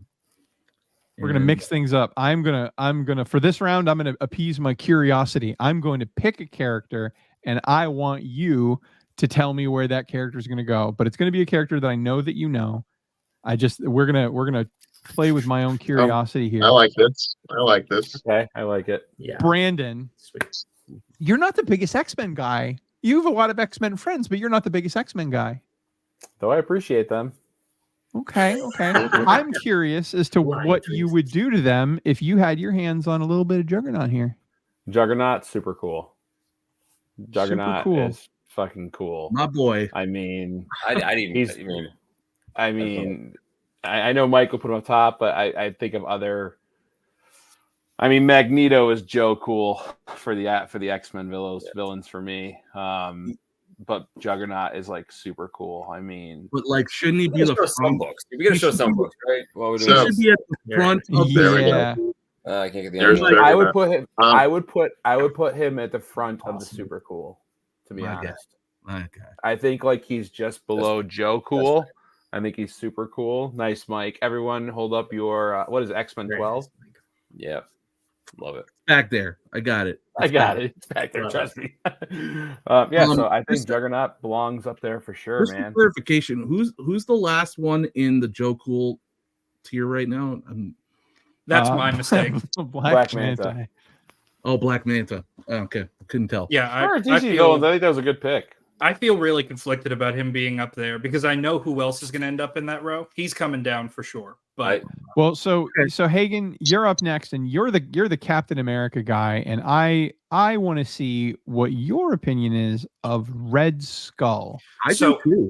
We're gonna mix things up. I'm gonna for this round, I'm gonna appease my curiosity. I'm going to pick a character, and I want you to tell me where that character is gonna go. But it's gonna be a character that I know that you know. We're gonna play with my own curiosity here. I like this. Okay, I like it. Yeah. Brandon, Sweet. You're not the biggest X-Men guy. You have a lot of X-Men friends, but you're not the biggest X-Men guy. Though I appreciate them. Okay. I'm curious as to what you would do to them if you had your hands on a little bit of Juggernaut here. Juggernaut, super cool. Juggernaut is fucking cool. My boy. I know Mike will put him up top, but I think of other. I mean, Magneto is Joe cool for the X-Men villains for me. But Juggernaut is like super cool. I mean, but like, shouldn't he be the front books? We gotta show some books, right? Well, he should be at the front of the. I can't get the. I would put him. I would put him at the front of the super cool. To be honest, I think like he's just below Joe cool. I think he's super cool. Nice, Mike. Everyone, hold up your what is it, X-Men 12? Yeah, love it. Back there, I got it. It's back there. Trust me. So I think Juggernaut belongs up there for sure, man. Clarification: Who's the last one in the Joe Cool tier right now? That's my mistake. Black Manta. Oh, Black Manta. Okay, couldn't tell. Yeah, I think that was a good pick. I feel really conflicted about him being up there because I know who else is going to end up in that row. He's coming down for sure. But so Hagen, you're up next, and you're the Captain America guy, and I want to see what your opinion is of Red Skull.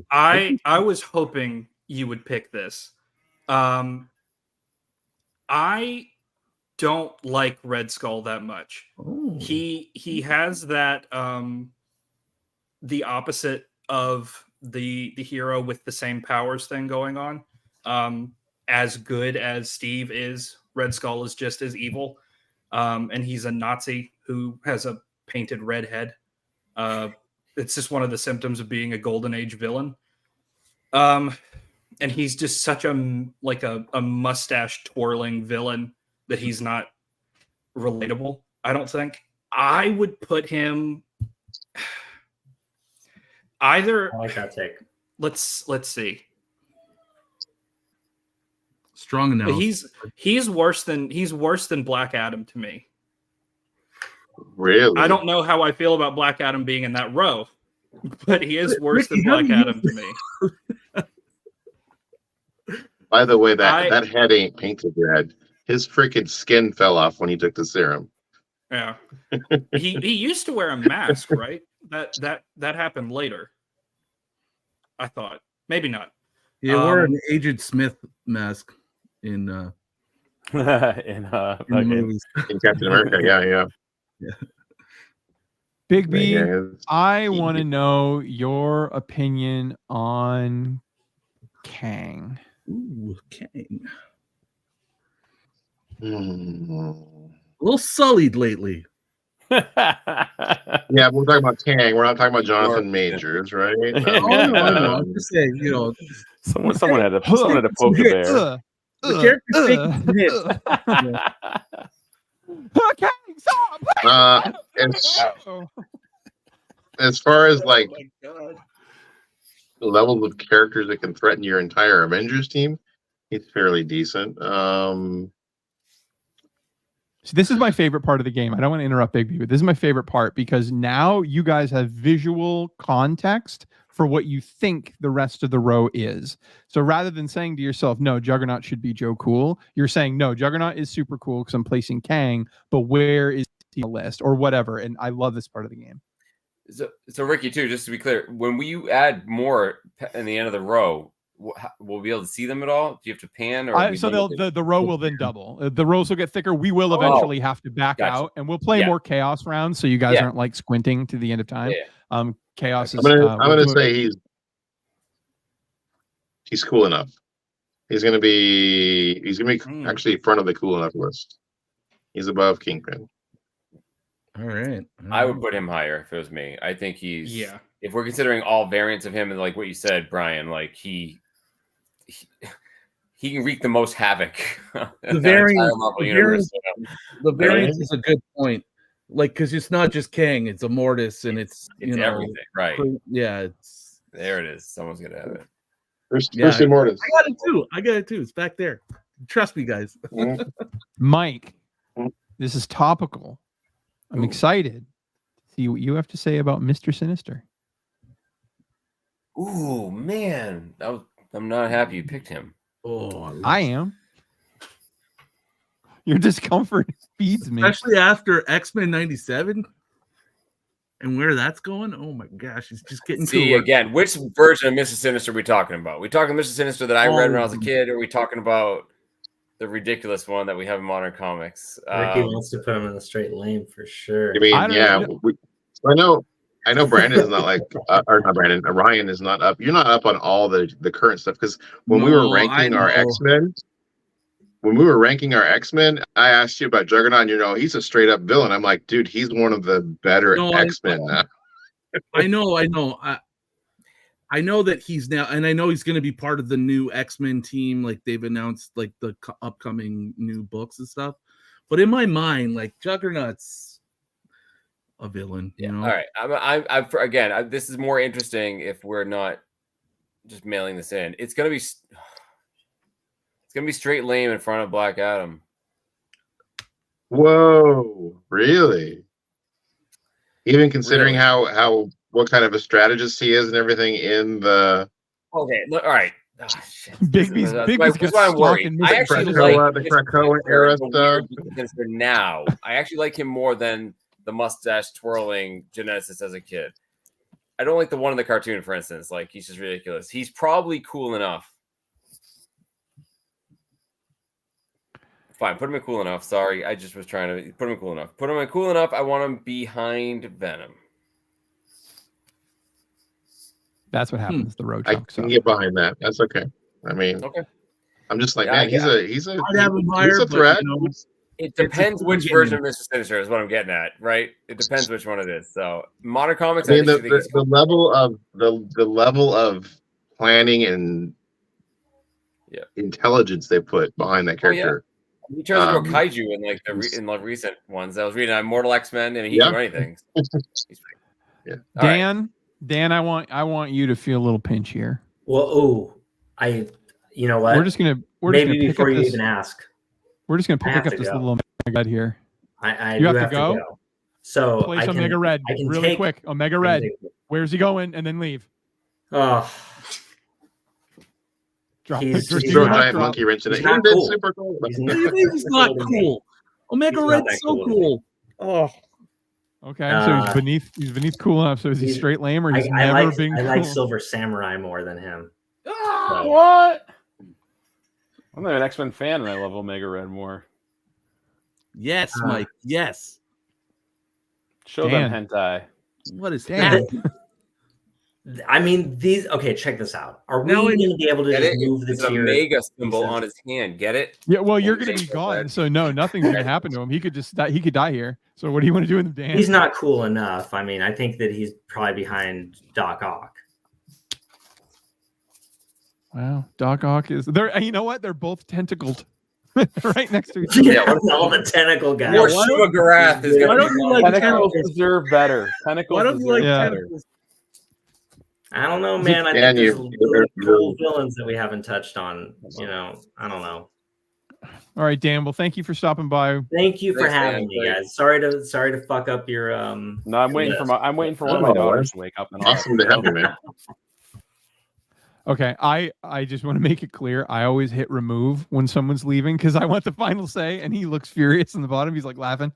I was hoping you would pick this. I don't like Red Skull that much. Oh. He has that the opposite of the hero with the same powers thing going on. As good as Steve is, Red Skull is just as evil. And he's a Nazi who has a painted red head. It's just one of the symptoms of being a Golden Age villain. And he's just such a mustache twirling villain that he's not relatable, I don't think. I would put him either. I like that take. Let's see. Strong enough. He's worse than Black Adam to me. Really? I don't know how I feel about Black Adam being in that row, but he is worse than Black Adam to me. By the way, that head ain't painted red. his freaking skin fell off when he took the serum. Yeah. he used to wear a mask, right? That happened later. I thought. Maybe not. He wore an Agent Smith mask in in the movies. In Captain America, yeah. Big B, Yeah, I want to know your opinion on Kang. Ooh, Kang. Hmm. A little sullied lately. Yeah, we're talking about Kang. We're not talking about Jonathan Majors, right? Oh no, I'm just saying, someone had to poke the bear. The character's taking some hits. Kang, stop! As far as like the level of characters that can threaten your entire Avengers team, he's fairly decent. So this is my favorite part of the game. I don't want to interrupt Big B, but this is my favorite part because now you guys have visual context for what you think the rest of the row is. So rather than saying to yourself, no, Juggernaut should be Joe Cool, you're saying, no, Juggernaut is super cool because I'm placing Kang, but where is he on the list or whatever? And I love this part of the game. So Ricky, too, just to be clear, when we add more in the end of the row, we'll be able to see them at all? Do you have to pan? Or So the row will then double. The rows will get thicker. We will eventually have to back out, and we'll play more chaos rounds, so you guys aren't like squinting to the end of time. Chaos is. I'm gonna say he's cool enough. He's gonna be actually front of the cool enough list. He's above Kingpin. All right. I would put him higher if it was me. I think he's if we're considering all variants of him and like what you said, Brian, like he can wreak the most havoc. The variance is a good point. Like, because it's not just Kang, it's Immortus, and it's everything, right? Yeah, there it is. Someone's gonna have it. First Immortus. I got it too. It's back there. Trust me, guys. Mike, this is topical. I'm excited to see what you have to say about Mr. Sinister. Ooh, man. I'm not happy you picked him. Oh, I am. Your discomfort feeds me. Especially after X-Men 97 and where that's going. Oh my gosh, it's just getting cooler. Again, which version of Mr. Sinister are we talking about? We talking Mr. Sinister that I read when I was a kid, or are we talking about the ridiculous one that we have in modern comics? Ricky wants to put him in a straight lane for sure. I mean, I know Brandon is not like, or not Brandon. Ryan is not up. You're not up on all the current stuff because when we were ranking our X-Men, I asked you about Juggernaut, and he's a straight up villain. I'm like, dude, he's one of the better X-Men now. I know. I know that he's now, and I know he's going to be part of the new X-Men team. Like they've announced, like the upcoming new books and stuff. But in my mind, like Juggernaut's a villain. You know. All right. Again, this is more interesting if we're not just mailing this in. It's gonna be straight lame in front of Black Adam. Whoa, really? Even considering what kind of a strategist he is and everything in the. Okay, all right. Oh, Bigby's why I'm worried. I actually like the Krakoa era stuff. Now, I actually like him more than the mustache twirling geneticist as a kid. I don't like the one in the cartoon, for instance. Like he's just ridiculous. He's probably cool enough. Fine, put him in cool enough. Sorry, I just was trying to put him in cool enough. Put him in cool enough. I want him behind Venom. That's what happens. The road I chunks can up. get behind that. That's okay. I mean, I'm just like, man, he's a threat. It depends which version of Mr. Sinister is what I'm getting at, right? It depends which one it is. So modern comics, I mean, the level of planning and intelligence they put behind that character. He turns into a kaiju in like the recent ones. I was reading Immortal X-Men, and he can do anything. Dan, I want you to feel a little pinch here. Well, you know what? We're just gonna before you even ask. We're just gonna pick up this little Omega Red here. I you have to go. So place Omega Red really quick. Omega Red. Where's he going? And then leave. Drop He's- the he's Throw a not- giant drop. monkey wrench in it. he's not He did cool. super cool. He's What do you think he's not cool? Omega He's not Red's that so cool to me. cool. Oh, Okay, so Uh, he's beneath cool enough. So is he he's- straight lame or I, he's I never like been I cool? like Silver Samurai more than him. So, What? I'm not an X-Men fan, and I love Omega Red more. yes, Uh, Mike. Yes. Show Dan. them hentai. What is Dan. that? I mean, these. Okay, check this out. Are we Now going I- to be able to Get just it? move the It's a tier? mega symbol pieces? on his hand. Get it? Yeah, well, you're going to be Omega gone, Red. so no, nothing's going to happen to him. He could just die. He could die here. So what do you want to do with him, Dan? He's not cool enough. I mean, I think that he's probably behind Doc Ock. Wow, Doc Ock is there. You know what? They're both tentacled, right next to each other. Yeah, with all the tentacle guys. More why Shuma Garath is why going don't to be you like Tentacles tentacles? deserve better. Tentacles Why don't you like deserve Yeah. better. tentacles? I don't know, man. I Dan, think there's you- really you're- cool villains that we haven't touched on. You know, I don't know. All right, Dan. Well, thank you for stopping by. Thank you for Thanks, having Dan. me, Great. guys. Sorry to fuck up your No, I'm waiting for list. I'm waiting for one of Oh, my daughters to wake up. And I'll Awesome to have you, man. Okay, I just want to make it clear. I always hit remove when someone's leaving because I want the final say, and he looks furious in the bottom. He's like laughing.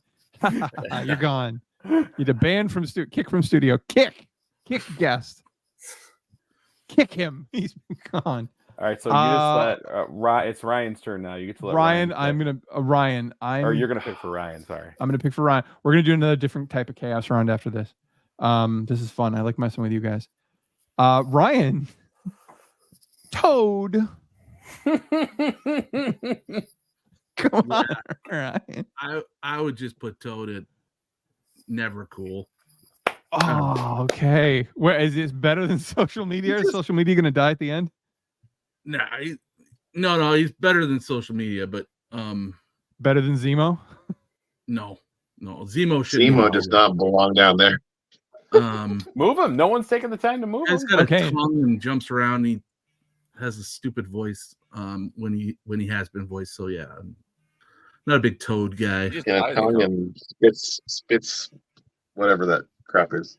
You're gone. You're the banned from kick from studio. Kick guest. Kick him. He's gone. All right, so you just let it's Ryan's turn now. You get to let Ryan, pick. I'm gonna Ryan. or you're gonna pick for Ryan. Sorry. I'm gonna pick for Ryan. We're gonna do another different type of chaos round after this. This is fun. I like messing with you guys. Ryan, Toad. Come on, Ryan. I would just put Toad at never cool. Oh, okay. Where is this better than social media? Is social media gonna die at the end? Nah, no, he's better than social media, but Better than Zemo? no, Zemo should. Zemo does not belong down there. Move him. No one's taking the time to move him. He's got Okay. a tongue and jumps around. He has a stupid voice. When he has been voiced. So yeah, I'm not a big Toad guy. Just Yeah, buy the tongue comic. and spits whatever that crap is.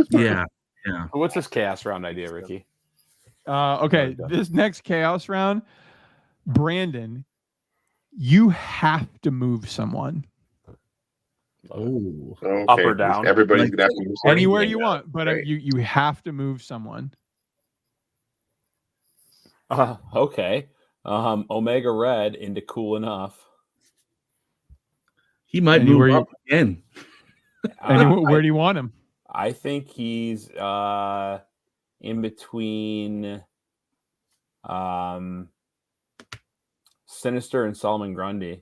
Yeah. So what's this chaos round idea, Ricky? Okay, this next chaos round, Brandon, you have to move someone Oh, Okay. Up or down? Everybody's Like, gonna have to use something. anywhere you want, but Right. you have to move someone. Okay. Omega Red into cool enough. he might Anywhere move up again. Where do you want him? I think he's in between Sinister and Solomon Grundy.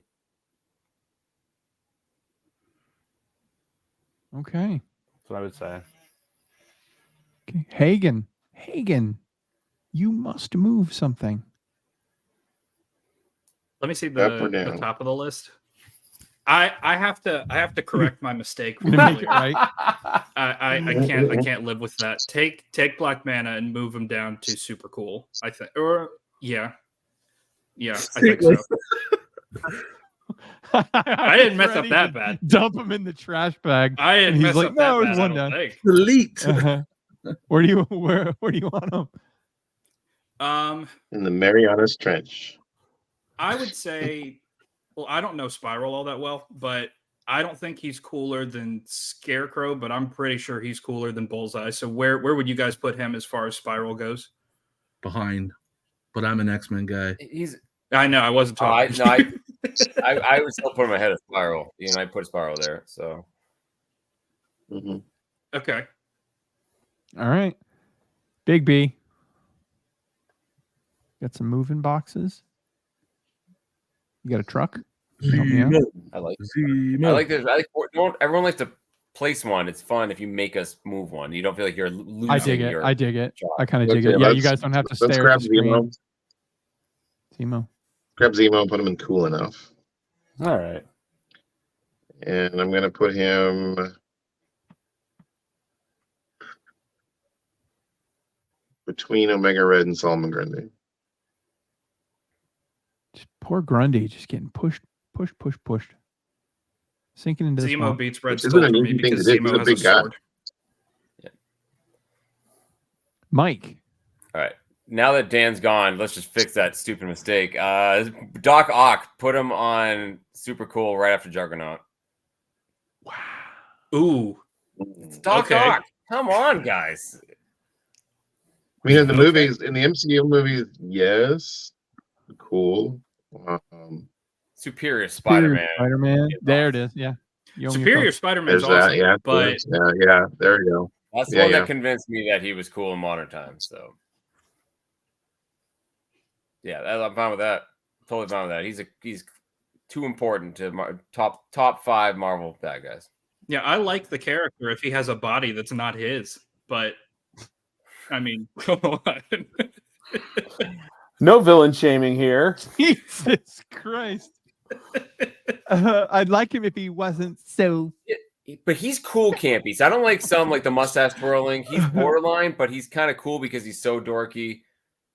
Okay. That's what I would say. Okay. Hagen, you must move something. Let me see Up or the down? top of the list. I have to correct my mistake from Gonna make it earlier. right. I can't live with that. Take Black Mana and move him down to super cool. I think, or yeah, I think so. I didn't mess up that bad. Dump him in the trash bag. I didn't And he's mess like, up "No, that it's bad. one I don't down." think. Delete. Where do you want him? In the Marianas Trench. I would say, well, I don't know Spiral all that well, but I don't think he's cooler than Scarecrow, but I'm pretty sure he's cooler than Bullseye. So where would you guys put him as far as Spiral goes? Behind, but I'm an X-Men guy. He's. I know I wasn't talking. I would still put him ahead of Spiral. I put Spiral there. So Mhm. Okay. All right. Big B. Got some moving boxes. You got a truck? Help me out. I like. Zemo. I like this. Everyone likes to place one. It's fun if you make us move one. You don't feel like you're losing. I dig it. your- I dig it. job. I kind of Okay, dig it. Yeah, you let's- guys don't have to Let's stare grab at the screen. Zemo. Zemo. Grab Zemo and put him in cool enough. All right. And I'm gonna put him between Omega Red and Solomon Grundy. Just poor Grundy, just getting pushed. Sinking into this Zemo one. beats Red Which isn't Skull an for me easy thing because to do. He's Zemo a has a big guy. sword. Mike. All right. now that Dan's gone, let's just fix that stupid mistake. Doc Ock, put him on Super Cool right after Juggernaut. Ooh. It's Doc Okay. Ock. Come on, guys. I mean, in the Okay. movies, in the MCU movies, yes, cool. Superior Spider-Man. Spider-Man. There it is. Yeah. You owe me a Superior Coke. Spider-Man's There's that, awesome, yeah, but yeah. There you go. That's the Yeah, one yeah. that convinced me that he was cool in modern times. So, yeah, I'm fine with that. Totally fine with that. He's too important to top 5 Marvel bad guys. yeah, I like the character if he has a body that's not his. But I mean, come on. No villain shaming here. Jesus Christ. I'd like him if he wasn't so. But he's cool campy. So I don't like some like the mustache twirling. He's borderline, but he's kind of cool because he's so dorky.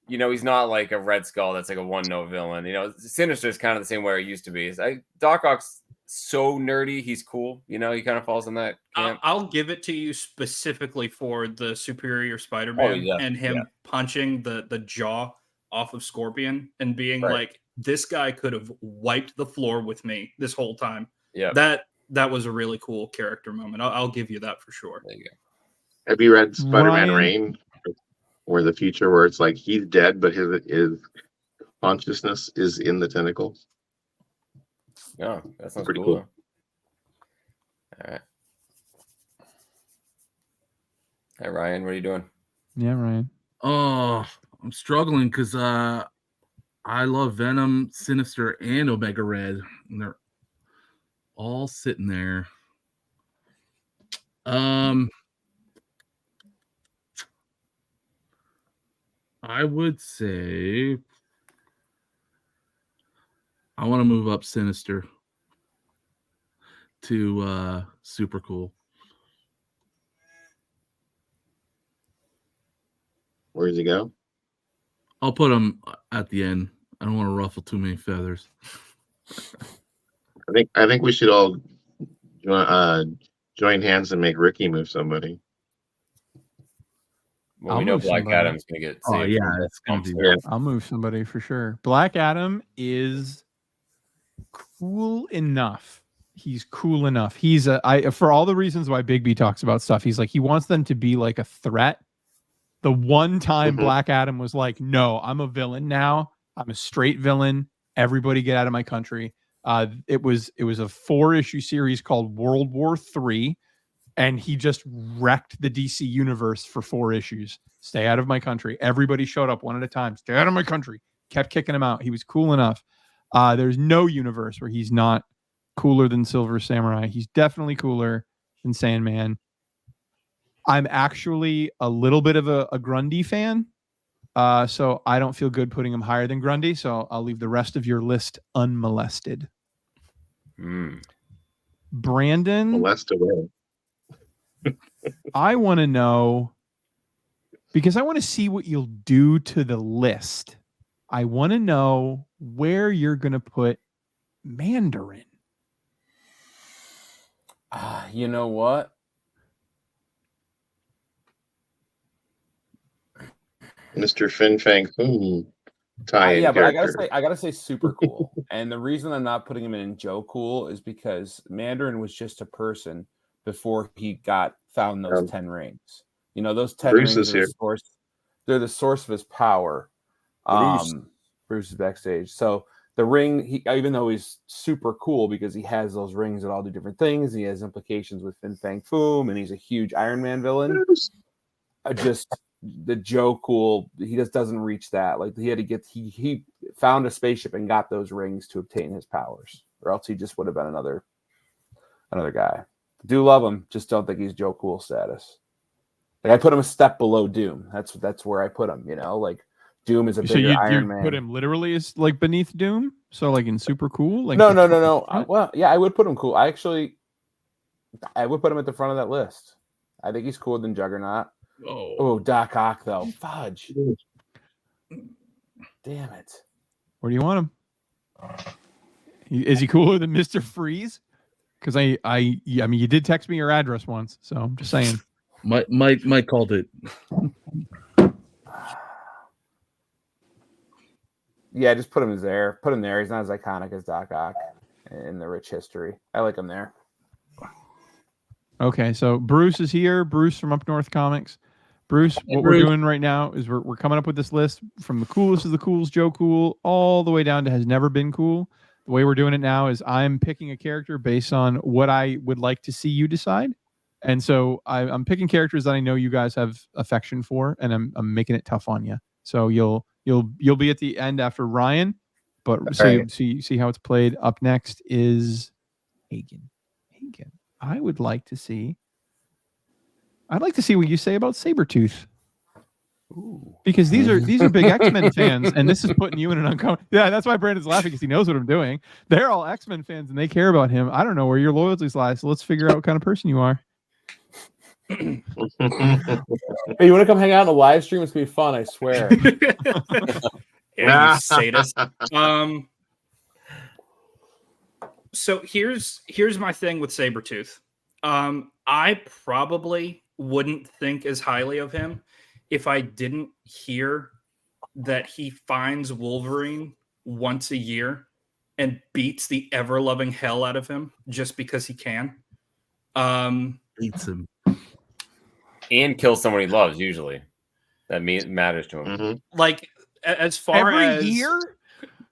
You know, he's not like a Red Skull that's like a one-note villain. You know, Sinister is kind of the same way it used to be. Doc Ock's so nerdy, he's cool. You know, he kind of falls in that camp. I'll give it to you specifically for the Superior Spider-Man and him punching the jaw off of Scorpion and being like, this guy could have wiped the floor with me this whole time. Yeah. That was a really cool character moment. I'll give you that for sure. There you go. Have you read Spider-Man Ryan? Reign, or the future where it's like he's dead, but his consciousness is in the tentacles? Yeah, that sounds Pretty cool. cool. All right. Hey, Ryan, what are you doing? Yeah, Ryan. Oh, I'm struggling because I love Venom, Sinister, and Omega Red, and they're all sitting there. I would say I want to move up Sinister to Super Cool. Where does he go? I'll put him at the end. I don't want to ruffle too many feathers. I think we should all join hands and make Ricky move somebody. Well, I'll we know move Black somebody. Adam's gonna get saved. Oh yeah, from it's gonna be. Yeah. I'll move somebody for sure. Black Adam is cool enough. He's cool enough. He's for all the reasons why Big B talks about stuff. He's like, he wants them to be like a threat. The one time Black Adam was like, no, I'm a villain now. I'm a straight villain. Everybody get out of my country. It was a 4-issue series called World War III. And he just wrecked the DC universe for 4 issues. Stay out of my country. Everybody showed up one at a time. Stay out of my country. Kept kicking him out. He was cool enough. There's no universe where he's not cooler than Silver Samurai. He's definitely cooler than Sandman. I'm actually a little bit of a Grundy fan. So I don't feel good putting him higher than Grundy. So I'll leave the rest of your list unmolested. Brandon. Molest away. I want to know, because I want to see what you'll do to the list. I want to know where you're going to put Mandarin. You know what? Mr. Fin Fang Foom tie-in Yeah, but character. I gotta say super cool. And the reason I'm not putting him in Joe Cool is because Mandarin was just a person before he found those 10 rings. You know, those 10 Bruce rings is are here. they're the source of his power. Bruce is backstage. So the ring, even though he's super cool because he has those rings that all do different things, he has implications with Fin Fang Foom, and he's a huge Iron Man villain. The Joe Cool, he just doesn't reach that. Like he had to he found a spaceship and got those rings to obtain his powers, or else he just would have been another guy. Do love him, just don't think he's Joe Cool status. Like I put him a step below Doom. That's where I put him. You know, like Doom is a bigger Iron Man. Put him literally as like beneath Doom. So like in super cool. Like no. Well, yeah, I would put him cool. I would put him at the front of that list. I think he's cooler than Juggernaut. Oh, Doc Ock though. Fudge. Damn it. Where do you want him? Is he cooler than Mr. Freeze? Because I mean, you did text me your address once, so I'm just saying. Mike called it. Yeah, just put him there. Put him there. He's not as iconic as Doc Ock in the rich history. I like him there. Okay, so Bruce is here. Bruce from Up North Comics. Bruce, what we're doing right now is we're coming up with this list from the coolest of the cools, Joe Cool, all the way down to has never been cool. The way we're doing it now is I'm picking a character based on what I would like to see you decide. And so I'm picking characters that I know you guys have affection for, and I'm making it tough on you. So you'll be at the end after Ryan, but so you see how it's played. Up next is Hagen. I'd like to see what you say about Sabretooth. Ooh. Because these are big X-Men fans, and this is putting you in an uncomfortable. Yeah, that's why Brandon's laughing, because he knows what I'm doing. They're all X-Men fans and they care about him. I don't know where your loyalties lie, so let's figure out what kind of person you are. Hey, you want to come hang out on the live stream? It's gonna be fun, I swear. Yeah, you sadist. So here's my thing with Sabretooth. I probably wouldn't think as highly of him if I didn't hear that he finds Wolverine once a year and beats the ever-loving hell out of him just because he can. Beats him. And kills someone he loves, usually. That matters to him. Mm-hmm. Like, as far as... Every year?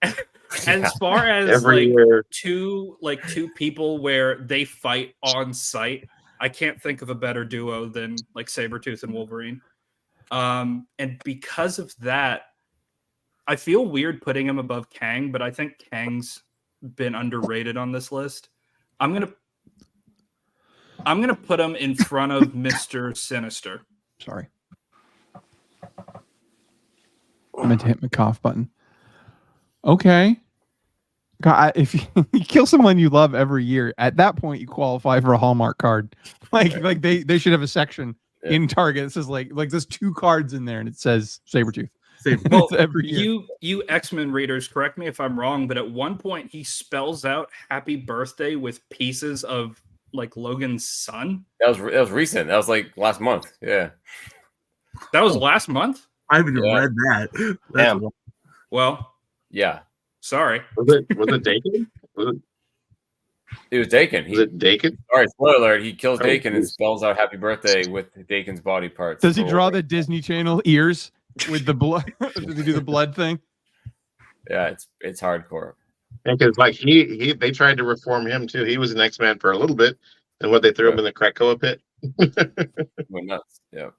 As far as Every year. two people where they fight on site, I can't think of a better duo than like Sabretooth and Wolverine. And because of that, I feel weird putting him above Kang, but I think Kang's been underrated on this list. I'm gonna put him in front of Mr. Sinister. Sorry. I meant to hit my cough button. Okay. God, if you kill someone you love every year, at that point you qualify for a Hallmark card. Like they should have a section in Target that says like there's 2 cards in there and it says Sabretooth. Well, every year. You X-Men readers, correct me if I'm wrong, but at one point he spells out "Happy Birthday" with pieces of like Logan's son. That was recent. That was like last month. Yeah. That was last month? I haven't even read that. Damn. Well, yeah. Sorry. Was it Dakin? It was Dakin. Was it Dakin? All right, spoiler alert. He kills Dakin and spells out "Happy Birthday" with Dakin's body parts. Does he draw the Disney Channel ears with the blood? Does he do the blood thing? Yeah, it's hardcore. Because like they tried to reform him too. He was an X-Man for a little bit, and what they threw him in the Krakoa pit. Went nuts. Yeah.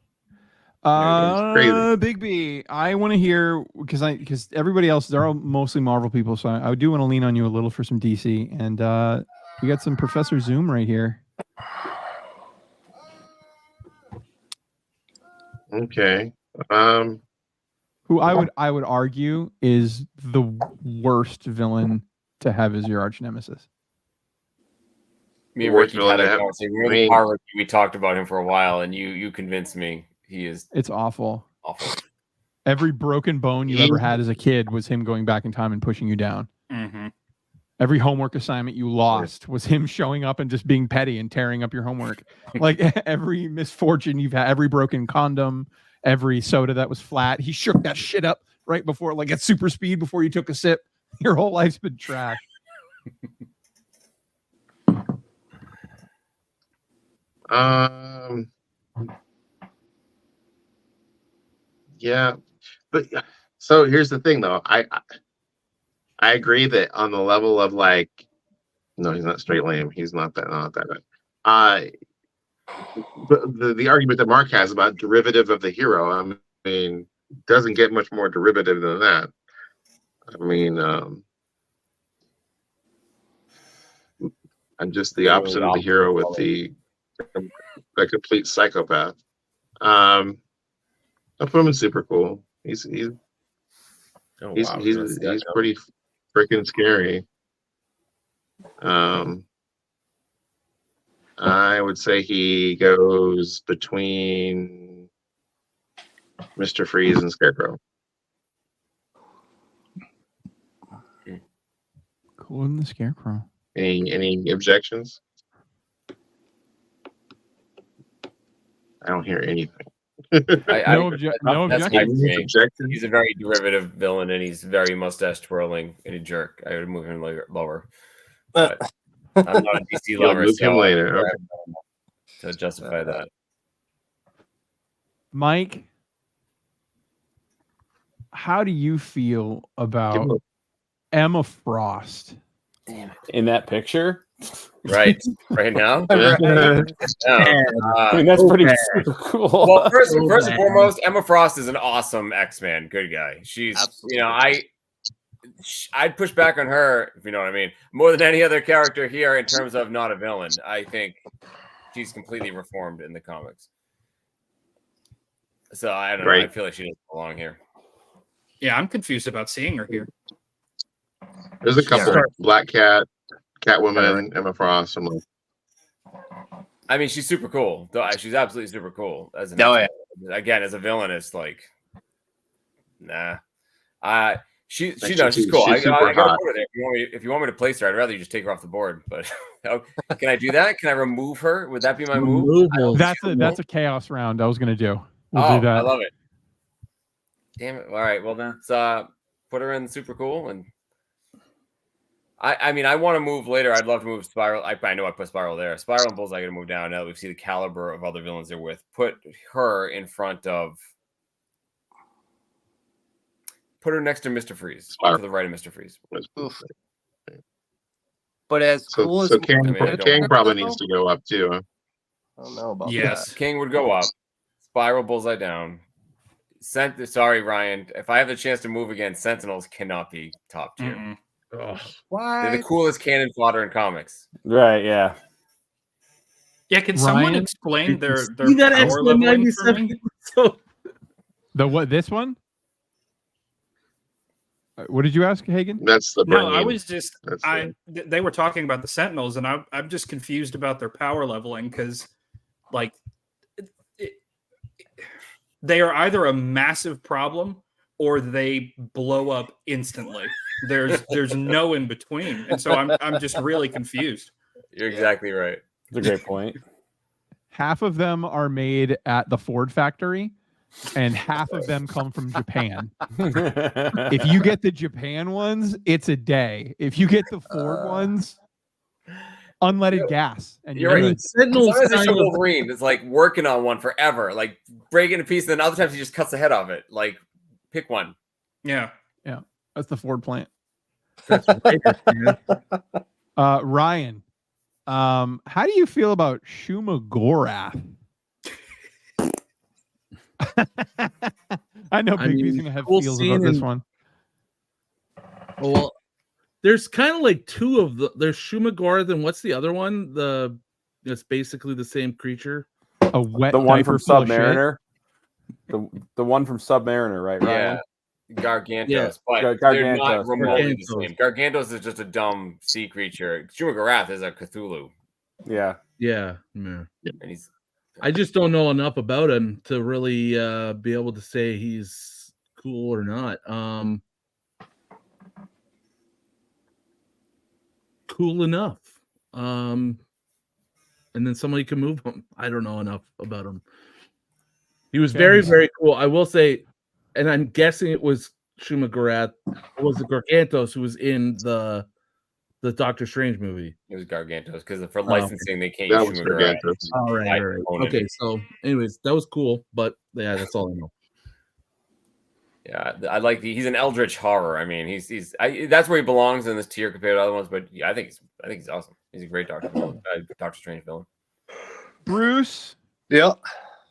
Big B, I want to hear because everybody else, they're all mostly Marvel people, so I do want to lean on you a little for some DC, and we got some Professor Zoom right here. Okay. Who I would argue is the worst villain to have as your arch nemesis. Me and Ricky had a conversation. We talked about him for a while, and you convinced me. It's awful. Awful. Every broken bone you ever had as a kid was him going back in time and pushing you down. Mm-hmm. Every homework assignment you lost was him showing up and just being petty and tearing up your homework. Like every misfortune you've had, every broken condom, every soda that was flat, he shook that shit up right before, like at super speed before you took a sip. Your whole life's been trash. Yeah, but so here's the thing, though. I agree that on the level of like, no, he's not straight lame. He's not that bad. But the argument that Mark has about derivative of the hero, I mean, doesn't get much more derivative than that. I mean, I'm just the opposite of the hero with the complete psychopath. I'll put him in super cool. He's pretty freaking scary. I would say he goes between Mr. Freeze and Scarecrow. Cooler than the Scarecrow. Any objections? I don't hear anything. No That's objection. fine for me. Objection. He's a very derivative villain, and he's very mustache twirling and a jerk. I would move him lower. But I'm not a DC You'll lover, move him so later. Okay. to justify that. Mike, how do you feel about Emma Frost? In that picture. Right now. Yeah. I mean, that's pretty super cool. Well, first and foremost, Emma Frost is an awesome X-Man. Good guy. She's, Absolutely. I'd push back on her, if you know what I mean, more than any other character here in terms of not a villain. I think she's completely reformed in the comics. So I don't know. I feel like she doesn't belong here. Yeah, I'm confused about seeing her here. There's a couple. Black Cat, Catwoman, Emma Frost. I'm like, I mean, she's super cool. She's absolutely super cool. As an again, as a villain, it's like, nah. She's cool. She's I super gotta hot. put her there. If you want me to place her, I'd rather you just take her off the board. But can I do that? Can I remove her? Would that be my move? That's a chaos round I was gonna do. We'll do that. I love it. Damn it! All right, well then, let's put her in super cool. And I mean, I want to move later. I'd love to move Spiral. I know I put Spiral there. Spiral and Bullseye gonna move down now that we see the caliber of other villains they're with. Put her in front of. Put her next to Mr. Freeze, to the right of Mr. Freeze. Oof. But as cool as King probably needs to go up too. Huh? I don't know about Yes, that. King would go up. Spiral, Bullseye down. Sorry, Ryan. If I have the chance to move again, Sentinels cannot be top tier. Why? They're the coolest cannon fodder in comics. Right? Yeah. Yeah, can someone explain their See that power X-Men leveling for 97 me? The what? This one? What did you ask, Hagen? That's the No, I brain. was just they were talking about the Sentinels, and I'm just confused about their power leveling because, like, they are either a massive problem or they blow up instantly. There's no in between, and so I'm just really confused. You're exactly right. That's a great point. Half of them are made at the Ford factory, and half of them come from Japan. If you get the Japan ones, it's a day. If you get the Ford ones, unleaded gas. And You're right. good. Sometimes it's Wolverine. It's like working on one forever, like breaking a piece, and then other times he just cuts the head off it. Like, pick one. Yeah. That's the Ford plant. That's right. Ryan, how do you feel about Shuma Gorath? I know Big B's gonna have feels about this one. Well, there's kind of like two of the. There's Shuma Gorath, and what's the other one? It's basically the same creature. A wet. The one from Submariner. The one from Submariner, right? Yeah. Gargantos, Yeah. but they're not remotely the same. Gargantos is just a dumb sea creature. Shuma Gorath is a Cthulhu. Yeah. And he's. I just don't know enough about him to really be able to say he's cool or not. Cool enough. And then somebody can move him. I don't know enough about him. He was very, very cool. I will say, and I'm guessing it was Shuma Gorath. It was the Gargantos who was in the Doctor Strange movie. It was Gargantos because for licensing they can't use Shuma Gorath. All right. Okay, so anyways, that was cool, but yeah, that's all I know. Yeah, I like he's an eldritch horror. I mean, that's where he belongs in this tier compared to other ones. But yeah, I think he's awesome. He's a great Doctor Strange villain. Bruce. Yeah.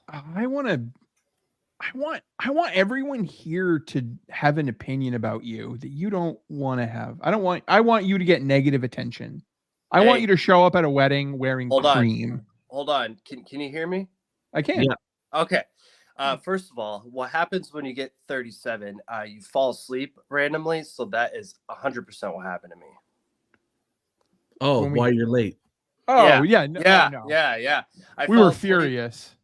I want everyone here to have an opinion about you that you don't want to have. I want you to get negative attention. I want you to show up at a wedding wearing cream. Hold on. Can you hear me? I can. Yeah. Okay. First of all, what happens when you get 37? You fall asleep randomly, so that is 100% what happened to me. Oh, why you're late? Oh yeah. No. Yeah. We were furious.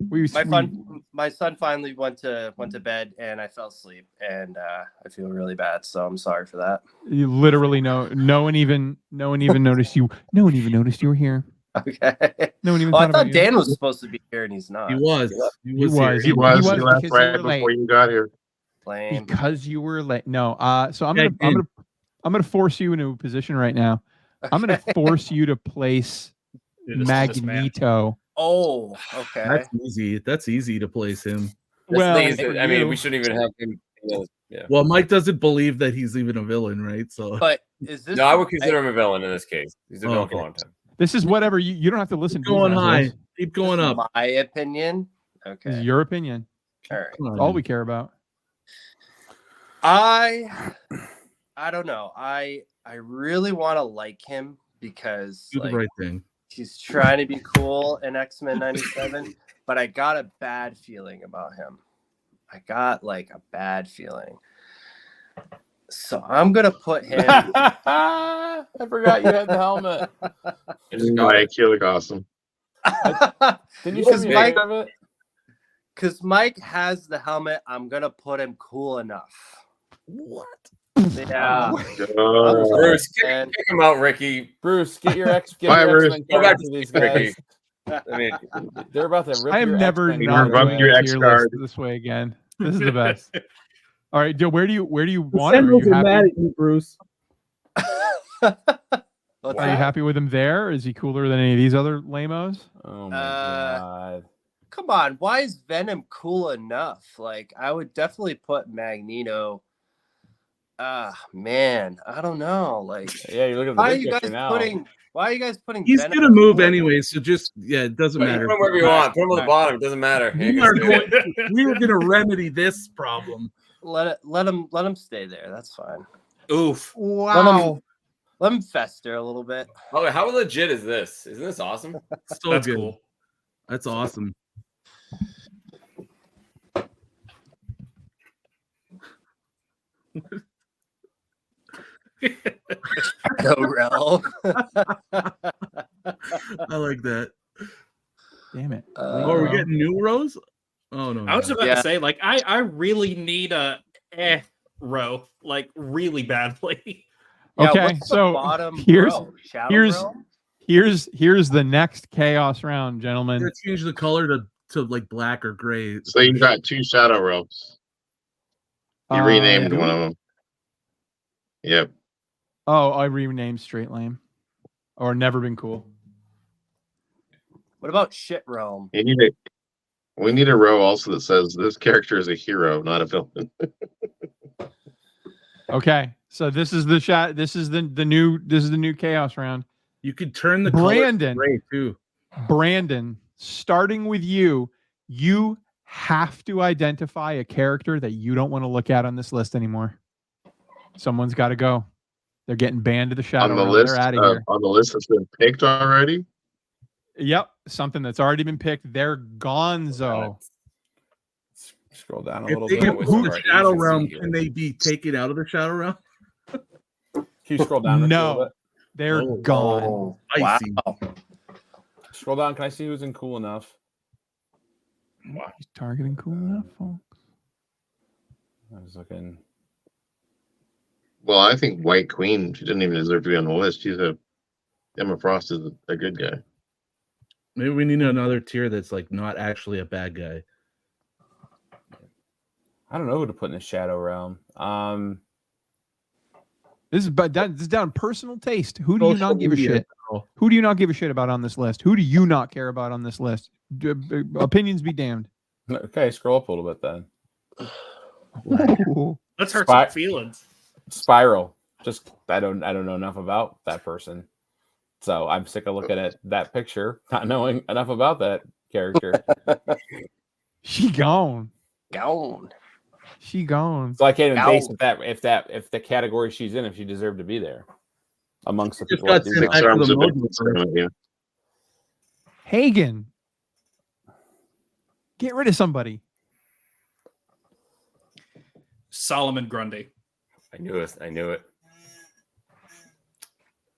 My son finally went to bed, and I fell asleep, and I feel really bad. So I'm sorry for that. You literally no one even noticed you. No one even noticed you were here. Okay. No one even Oh, I thought about thought you. Dan was supposed to be here, and he's not. He was. He He was. was. Here. He was. was He left because you right were before late. you got here. Lame. Because you were late. No. So I'm Yeah, gonna force you into a position right now. I'm gonna force you to place Dude, this is just mad. Magneto. Oh, okay. That's easy. That's easy to place him. Well, Thing is for that, I mean, you- we shouldn't even have him. Yeah. Well, Mike doesn't believe that he's even a villain, right? So But is this? No, I would consider him a villain in this case. He's a villain for a Okay. long time. this is whatever you don't have to listen keep to these going high. assholes. Keep This going is up. my opinion. This Okay. is your opinion. All right. Come on, That's all man. we care about. I don't know. I really want to like him because Do the like right thing. he's trying to be cool in X-Men 97, but I got a bad feeling about him. I got like a bad feeling. So I'm gonna put him. I forgot you had the helmet. Mike, you look awesome. Didn't you Because see me Mike- of it? Because Mike has the helmet, I'm gonna put him cool enough. What? Yeah. Oh, Bruce, And- kick him out, Ricky. Bruce, get your Bye, Bruce. X-Men Go back cards to to these Ricky. guys. I mean, They're about to rip I am your never X-Men not cards Revamp doing away. your a X tier card. list this way again. This is the best. All right, Joe. Where do you want? The It? Are Sentinels you are mad happy? at you, Bruce. What's Are you that? happy with him there? Is he cooler than any of these other lamos? Oh my Uh, god. Come on, why is Venom cool enough? Like, I would definitely put Magneto. Man, I don't know. Like, Yeah, you look at the why are big you guys picture now. putting? Why are you guys putting? He's Venom gonna move cool anyway, so just it doesn't put him matter. wherever you want. Put him on the bottom. It doesn't matter. We are going. We are gonna remedy this problem. enough? Let him stay there. That's fine. Oof. Let him fester a little bit. Oh, how legit is this? Isn't this awesome? So That's good. cool. That's awesome. No realm. I like that. Damn it. Oh, are we Well, getting new rows? Oh no. I was no. about Yeah. to say, like, I really need a row, like, really badly. Yeah, Okay, what's the so bottom here's- row? Shadow here's- realm? Here's the next chaos round, I'm gentlemen. gonna change the color to like black or gray. So you got two shadow realms. You renamed do one we? of them. Yep. Oh, I renamed Straight Lame, or Never Been Cool. What about shit realm? You need a. We need a row also that says this character is a hero, not a villain. Okay, so this is the shot. This is the new chaos round. You could turn the color to Brandon. gray too. Brandon, starting with you, you have to identify a character that you don't want to look at on this list anymore. Someone's got to go. They're getting banned to the shadow on the realm. list. They're out of here. On the list that's been picked already. Yep, something that's already been picked. They're gonzo. Scroll down a If little they bit. get with put in some the of our shadow agency realm, here. can they be taken out of the shadow realm? Can you scroll down Ricky, a little No, bit? they're Oh, gone. Oh, Icy. wow. Scroll down. Can I see who's in cool enough? He's targeting cool enough, folks. I was looking. Well, I think White Queen. She didn't even deserve to be on the list. She's a. Emma Frost is a good guy. Maybe we need another tier that's like not actually a bad guy. I don't know who to put in the shadow realm. This is down personal taste. Who do you Social not give a media, shit? though. Who do you not give a shit about on this list? Who do you not care about on this list? Opinions be damned. Okay, scroll up a little bit then. Ooh. Let's hurt Spy- some feelings. Spiral. Just I don't know enough about that person. So I'm sick of looking at that picture, not knowing enough about that character. She gone. Gone. She gone. So I can't even base Ow. if the category she's in, if she deserved to be there amongst the Just people. got that do sent know. back to Arms the have been module concerned with you. Hagen. Get rid of somebody. Solomon Grundy. I knew it. I knew it.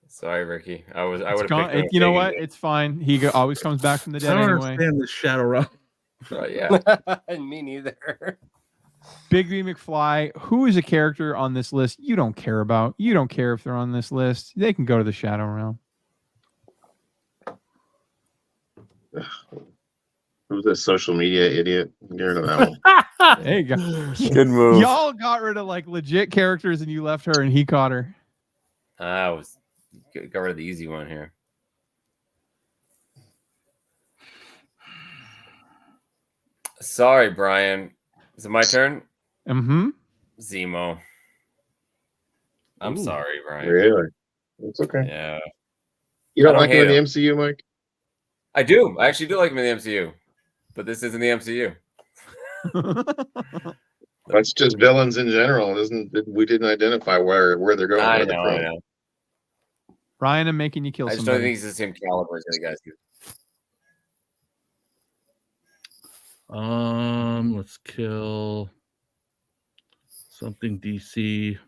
Sorry, Ricky. I would It's have gone. picked. You know what? It's fine. He always comes back from the I dead don't anyway. understand this shadow realm. Yeah. Me neither. Big B McFly. Who is a character on this list you don't care about? You don't care if they're on this list. They can go to the shadow realm. Who's this social media idiot? Get rid of that one. There you go. Good move. Y'all got rid of like legit characters, and you left her, and he caught her. I was got rid of the easy one here. Sorry, Brian. Is it my turn? Mm-hmm. Zemo. I'm Ooh. sorry, Brian. Really? It's okay. Yeah. You don't I don't like him in hate the him. MCU, Mike? I do. I actually do like him in the MCU. But this isn't the MCU. That's just villains in general. We didn't identify where they're going. I Where they're know, from. I know. Ryan, I'm making you kill I just don't somebody. think he's the same caliber as the other guys do. Let's kill something DC.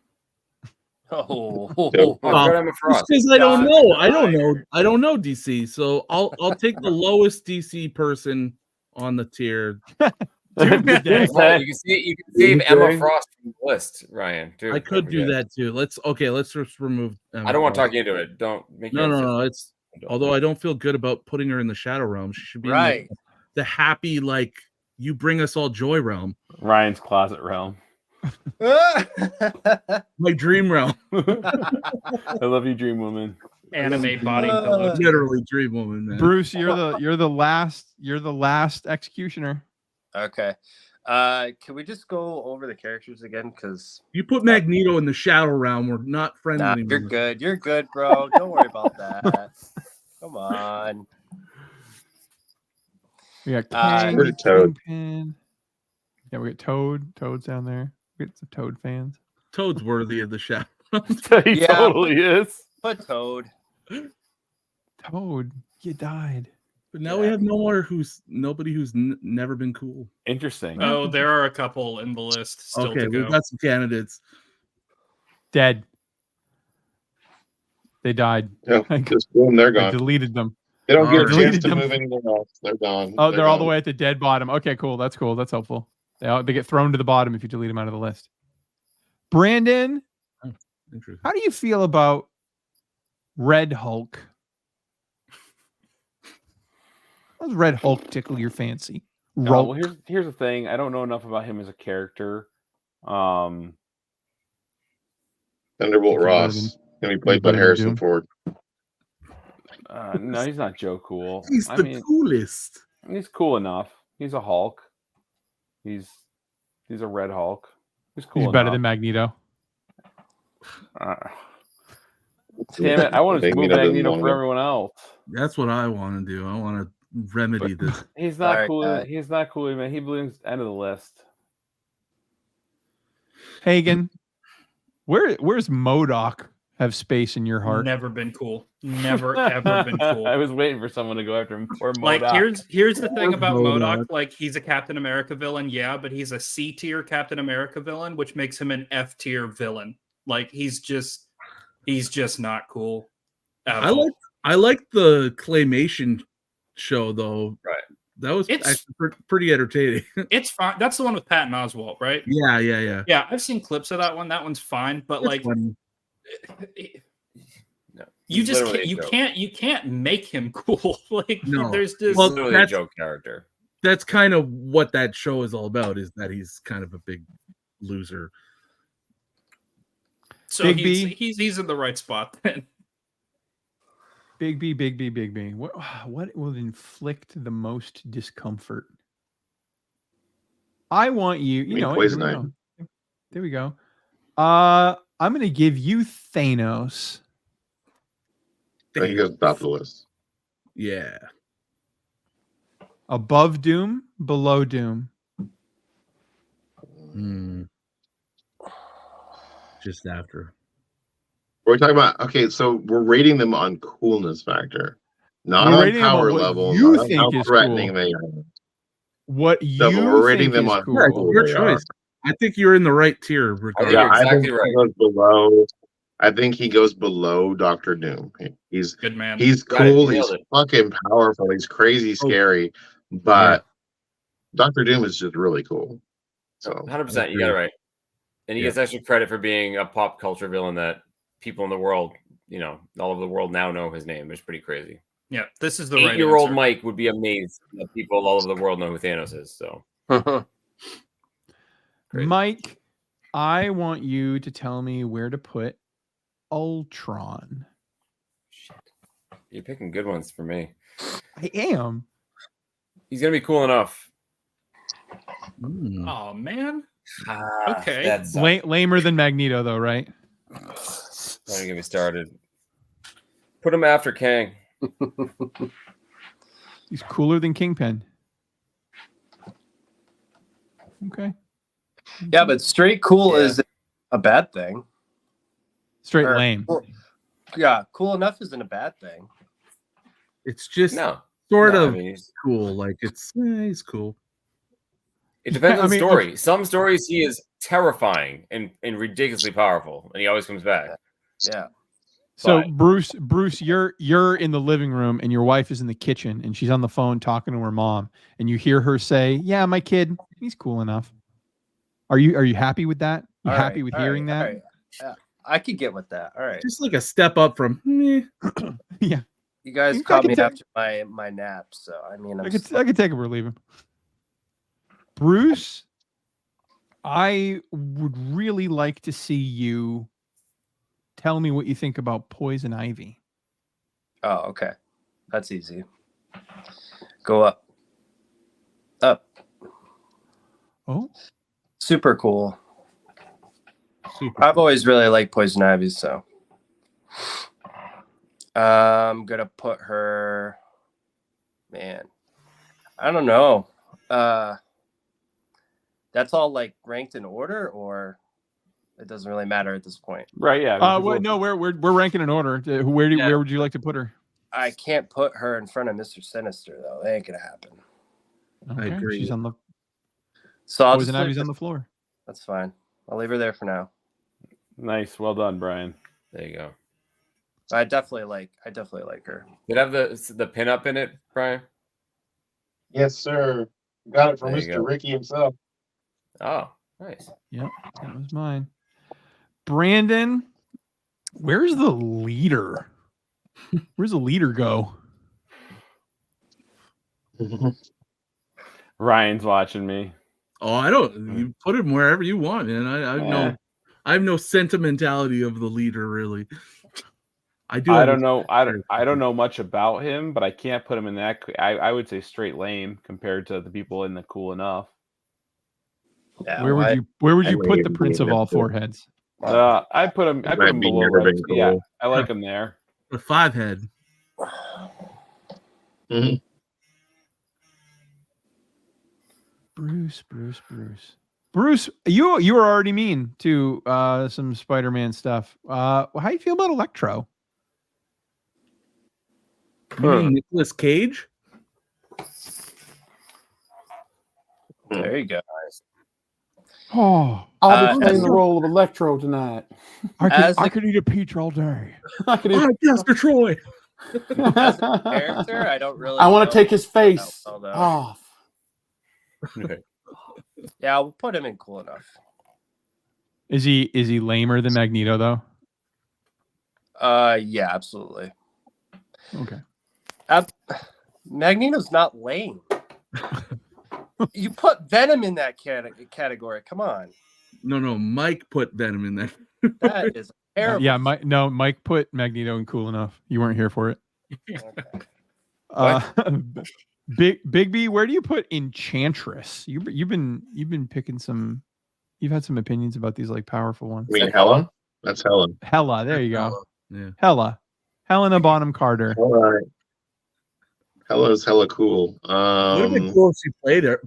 Oh, Oh, Fred Emma Frost. Because I don't John know. I don't Cryer. know. I don't know DC. So I'll take the lowest DC person on the tier. Doomsday. Oh, you can save Emma Frost from the list, Ryan. Too. I could do that too. Let's just remove. I don't want to talk you into it. Don't make No. It's although I don't feel good about putting her in the Shadow Realm. She should be right. in the happy, like you bring us all joy realm. Ryan's closet realm. My dream realm. I love you, Dream Woman. Anime body pillow. Literally dream woman, man. Bruce, you're the last executioner. Okay. Can we just go over the characters again? Because You put Magneto in the Shadow Realm. We're not friends nah, anymore. you're good. You're good, bro. Don't worry about that. Come on. We got Uh, Kang, Where did Toad? Kingpin. Yeah, we got Toad. Toad's down there. We got some Toad fans. Toad's worthy of the Shadow. He Yeah, totally is. Put Toad. Toad, you died. But now we have nobody who's never been cool. Interesting. Oh, there are a couple in the list still Okay, to go. we've got some candidates. Dead. They died. Yeah, I just boom, they're I gone. deleted them. They don't get a Alright. chance to Deleted move anywhere else. They're gone. Oh, they're all the gone. way at the dead bottom. Okay, cool. That's cool. That's helpful. They get thrown to the bottom if you delete them out of the list. Brandon, Interesting. how do you feel about Red Hulk? How does Red Hulk tickle your fancy? Well, here's the thing. I don't know enough about him as a character. Thunderbolt Think Ross gonna be played by better than Harrison Doom? Ford. No, he's not Joe Cool. He's the coolest. He's cool enough. He's a Hulk. He's a Red Hulk. He's cool. He's better enough. than Magneto. Damn it! I want to move Magneto doesn't Magneto want for him. everyone else. That's what I want to do. I want to remedy this. He's not Sorry, cool. He's not cool, man. He belongs end of the list. Hagen, where's MODOK have space in your heart? Never been cool. Never ever been cool. I was waiting for someone to go after him. Poor Like MODOK. here's the thing about MODOK. MODOK. Like he's a Captain America villain, yeah, but he's a C tier Captain America villain, which makes him an F tier villain. Like he's just not cool at all. I like the claymation show though. Right. That was It's- actually pretty entertaining. It's fine. That's the one with Patton Oswalt, right? yeah. Yeah, I've seen clips of that one. That one's fine, but It's like funny. No, you he's just literally a joke. you can't make him cool. Like No. there's just He's Well, literally a that's- joke character. That's kind of what that show is all about. Is that he's kind of a big loser. so Big he's in the right spot then. Big B. What will inflict the most discomfort? I want you. You mean know, Poison here we Ivy. go. There we go. I'm gonna give you Thanos. I think he goes top of the list. Yeah. Above Doom, below Doom. Just after. We're talking about so we're rating them on coolness factor, not We're on rating them on power what level, you not on think how is threatening cool. they are. What No, you but we're rating think them is on cool? Yeah, cool your they choice. I think you're in the right tier. Regardless. You're Yeah, I exactly think right. he goes below. I think he goes below Doctor Doom. He's Good man. he's Got it, cool. nailed He's it. fucking powerful. He's crazy, scary. But Doctor Doom is just really cool. So 100%. You got it right. And he gets extra credit for being a pop culture villain that people in the world, all over the world now know his name. It's pretty crazy. Yeah, this is the right 8-year-old answer. Mike would be amazed that people all over the world know who Thanos is. So Crazy. Mike, I want you to tell me where to put Ultron. Shit. You're picking good ones for me. I am. He's gonna be cool enough. Oh man. Ah, Okay. That's Lamer than Magneto, though, right? Don't get me started. Put him after Kang. He's cooler than Kingpin. Okay. Yeah, but straight cool Yeah. is a bad thing. Straight Or- lame. Yeah, cool enough isn't a bad thing. It's just No. sort No, of I mean, cool. Like he's cool. it depends I on the mean, story. Some stories he is terrifying and ridiculously powerful, and he always comes back. Yeah. So But- Bruce, you're in the living room and your wife is in the kitchen and she's on the phone talking to her mom and you hear her say, "Yeah, my kid, he's cool enough." Are you happy with that? You All happy right, with all hearing right, that? all right. Yeah, I could get with that. All right. Just like a step up from meh. Yeah. You guys I caught can me take- after my nap, so I mean, I could take him or leave him. Bruce, I would really like to see you tell me what you think about Poison Ivy. Oh, okay. That's easy. Go up. Up. Oh, Super cool. Super. I've always really liked Poison Ivy, so I'm gonna put her. Man, I don't know. That's all like ranked in order, or it doesn't really matter at this point. Right, yeah. wait, no, we're ranking in order. Where would you like to put her? I can't put her in front of Mr. Sinister though. That ain't gonna happen. Okay, agree. she's on the So I'll Poison just leave Ivy's it- on the floor. That's fine. I'll leave her there for now. Nice. Well done, Brian. There you go. I definitely like her. Did it have the pin up in it, Brian? Yes, sir. Got it from There you Mr. go. Ricky himself. Oh, nice. Yep, that was mine. Brandon, where's the leader? Where's the leader go? Ryan's watching me. Oh, I don't. You put him wherever you want, man. I have no sentimentality of the leader, really. I do. I have don't a- know. I don't know much about him, but I can't put him in that. I would say straight lame compared to the people in the cool enough. Yeah. Where would I you put mean, the Prince of all Mr. foreheads? I put him. I put Might him be below. never Red. been Yeah, cool. I like him there. a 5-head. Mhm. Bruce, you were already mean to some Spider-Man stuff. How do you feel about Electro? You mean Nicolas Cage? There you go. Oh, I'll be playing the role of Electro tonight. I could eat a peach all day. Master Troy. As a character, I don't really. I want know to take his face that well, though. off. Yeah, I'll put him in cool enough. Is he lamer than Magneto though? Yeah, absolutely. Okay. Magneto's not lame. You put Venom in that category. Come on, No, Mike put Venom in there. that is terrible. Yeah, Mike put Magneto in cool enough. You weren't here for it. Okay. Big B, where do you put Enchantress? You've been picking some. You've had some opinions about these like powerful ones. I mean, Hella? That's Helen. Hella, there you go. Yeah. Helena Bonham Carter. All right. Hella's hella cool. Would have been cool if she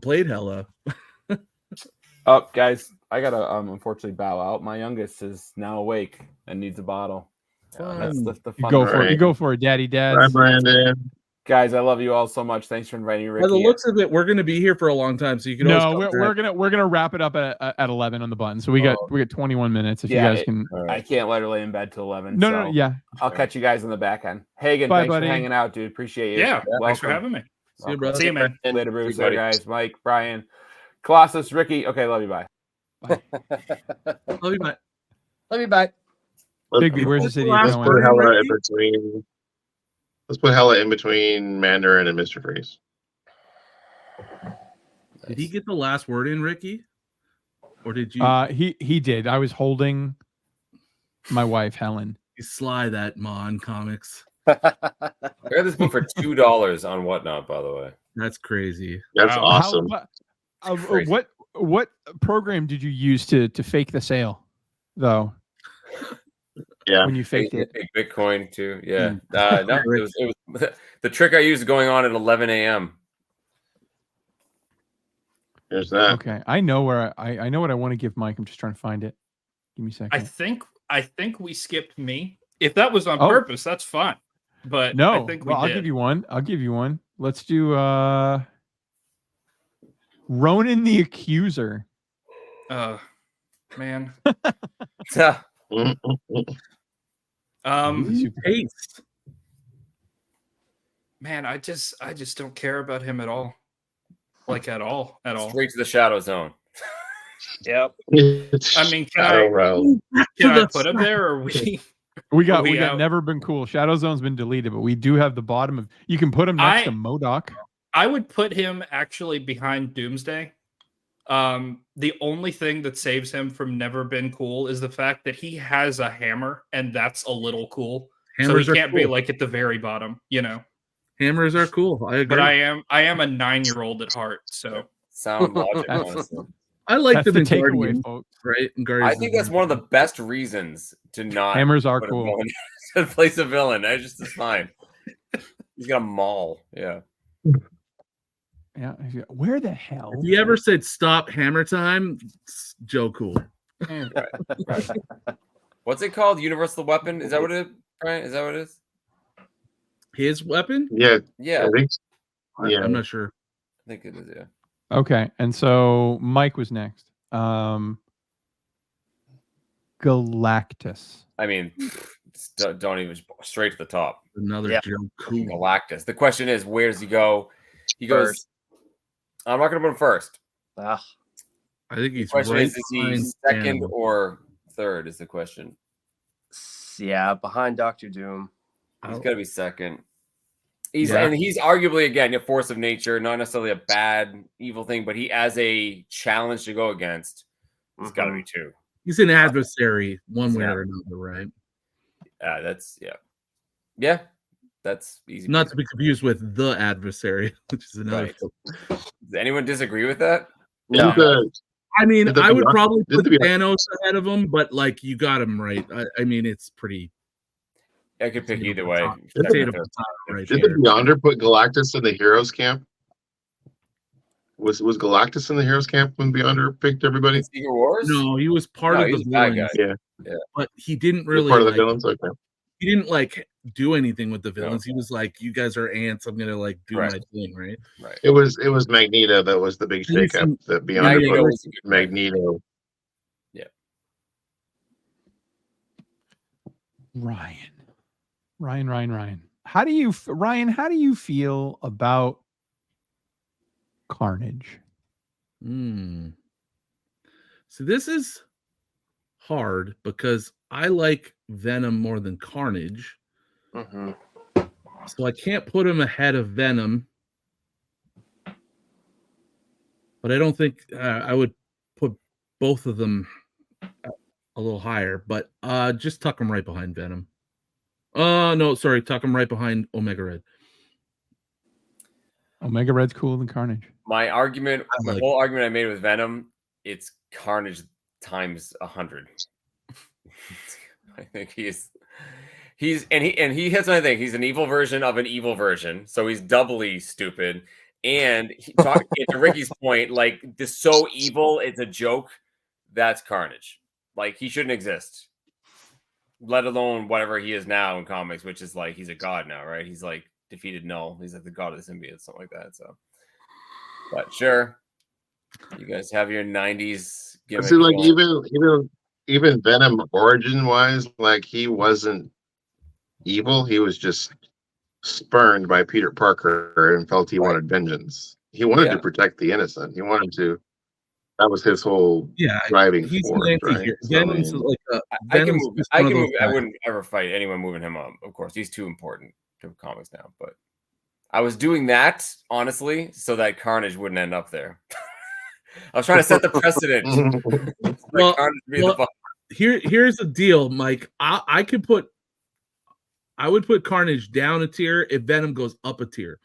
played Hella. Oh, guys, I gotta unfortunately bow out. My youngest is now awake and needs a bottle. That's the You fun. go for Alright. it. You go for it, Daddy Bye, Dads. Brandon. Guys, I love you all so much. Thanks for inviting me, By the Ricky. looks of it, we're going to be here for a long time, so you can. No, always we're gonna wrap it up at 11 on the button. So we got 21 minutes. If Yeah, you guys can. I can't let her lay in bed till 11. No, yeah. I'll catch you guys on the back end. Hagen, Bye, thanks buddy. for hanging out, dude. Appreciate you. Yeah, thanks for Welcome. having me. See you, brother. See you, man. Later, Bruce. See you, buddy. Guys, Mike, Brian, Colossus, Ricky. Okay, love you. Bye. Love you, Mike. Let me back. Big B, where's the city Let's going? Put Hella in between. Let's put Hela in between Mandarin and Mr. Freeze. Did he get the last word in, Ricky? Or did you? He did. I was holding my wife, Helen. You sly that Mon Comics. I got this book for $2 on Whatnot, by the way. That's crazy. That's Wow. awesome. Crazy. What program did you use to fake the sale, though? Yeah. When you faked it. Bitcoin too. Yeah. No, it was the trick I used going on at 11 a.m. There's that. Okay, I know where I know what I want to give Mike. I'm just trying to find it. Give me a second. I think we skipped me. If that was on Oh. purpose, that's fine. But No, I think we I'll did. give you one. I'll give you one. Let's do Ronan the Accuser. Man. Taste. Man, I just don't care about him at all. Like at all. Straight to the shadow zone. Yep. I mean, can I put him there, or We got out? Never Been Cool. Shadow Zone's been deleted, but we do have the bottom of. You can put him next to MODOK. I would put him actually behind Doomsday. The only thing that saves him from Never Been Cool is the fact that he has a hammer, and that's a little cool. Hammers so he can't be cool. like at the very bottom, you know. Hammers are cool. I agree. But I am a 9-year-old at heart, so Sound logic, honestly. I like That's them the in takeaway, Guardians, folks. right? In Guardians I think that's one of the best reasons to not Hammers are put a cool. villain to place a villain. I just it's fine. He's got a maul. Yeah. Yeah. Where the hell? If you ever said stop hammer time, it's Joe Cool. Right. What's it called? Universal weapon? Is that what it is? Brian? Is that what it is? His weapon? Yeah. Yeah. I think. Yeah. I'm not sure. I think it is, yeah. Okay, and so Mike was next. Galactus. I mean, don't even straight to the top. Another Joe Cool. Galactus. The question is, where does he go? He goes. First. I'm not going to put him first. Ah, I think he's The question right is he behind second Thanos. or third? Is the question. yeah, behind Doctor Doom. He's got to be second. He's Yeah. and he's arguably again a force of nature, not necessarily a bad evil thing, but he as a challenge to go against. It's got to be two. He's an adversary, one way Yeah. or another, right? That's yeah. That's easy. Not to be confused with the adversary, which is another. Right. Does anyone disagree with that? Isn't the- I mean, Did the I would Beyond- probably did put the Beyond- Thanos ahead of him, but like you got him right. I mean, it's pretty. I could pick either way. Potato, potato right Did here. the Beyonder put Galactus in the heroes camp? Was Galactus in the heroes camp when Beyonder picked everybody? Secret Wars? No, he was part No, of he the was a bad villains, guy. Yeah. but he didn't He's really part of the like, villains. Okay. he didn't like do anything with the villains. He was like, "You guys are ants. I'm gonna like do Right. my thing." Right? Right. It was Magneto that was the big He's shakeup. in- That Magneto Beyonder was put a good guy. Magneto. Ryan. How do you feel about Carnage? So this is hard because I like Venom more than Carnage, Mm-hmm. so I can't put him ahead of Venom. But I don't think I would put both of them a little higher. But just tuck them right behind Venom. No, sorry, tuck them right behind Omega Red. Omega Red's cooler than Carnage. My argument, my like- whole argument I made with Venom, it's Carnage times 100. I think he hits another thing. He's an evil version of an evil version, so he's doubly stupid. And to Ricky's point, like this so evil, it's a joke. That's Carnage. Like he shouldn't exist, let alone whatever he is now in comics, which is like he's a god now, right? He's like defeated Null. He's like the god of the symbiote, something like that. So, but sure, you guys have your '90s gimmick. See, like going. even Venom origin wise, like he wasn't evil. He was just spurned by Peter Parker and felt he wanted vengeance. He wanted to protect the innocent. He wanted to. That was his whole driving he's force, an right? anti-hero. So, Venom's like I can Venom's move. just I one of can those move. I guys. wouldn't ever fight anyone moving him up. Of course, he's too important. to comics now, but I was doing that honestly so that Carnage wouldn't end up there. I was trying to set the precedent. Well, Carnage be the here's the deal, Mike. I would put Carnage down a tier if Venom goes up a tier.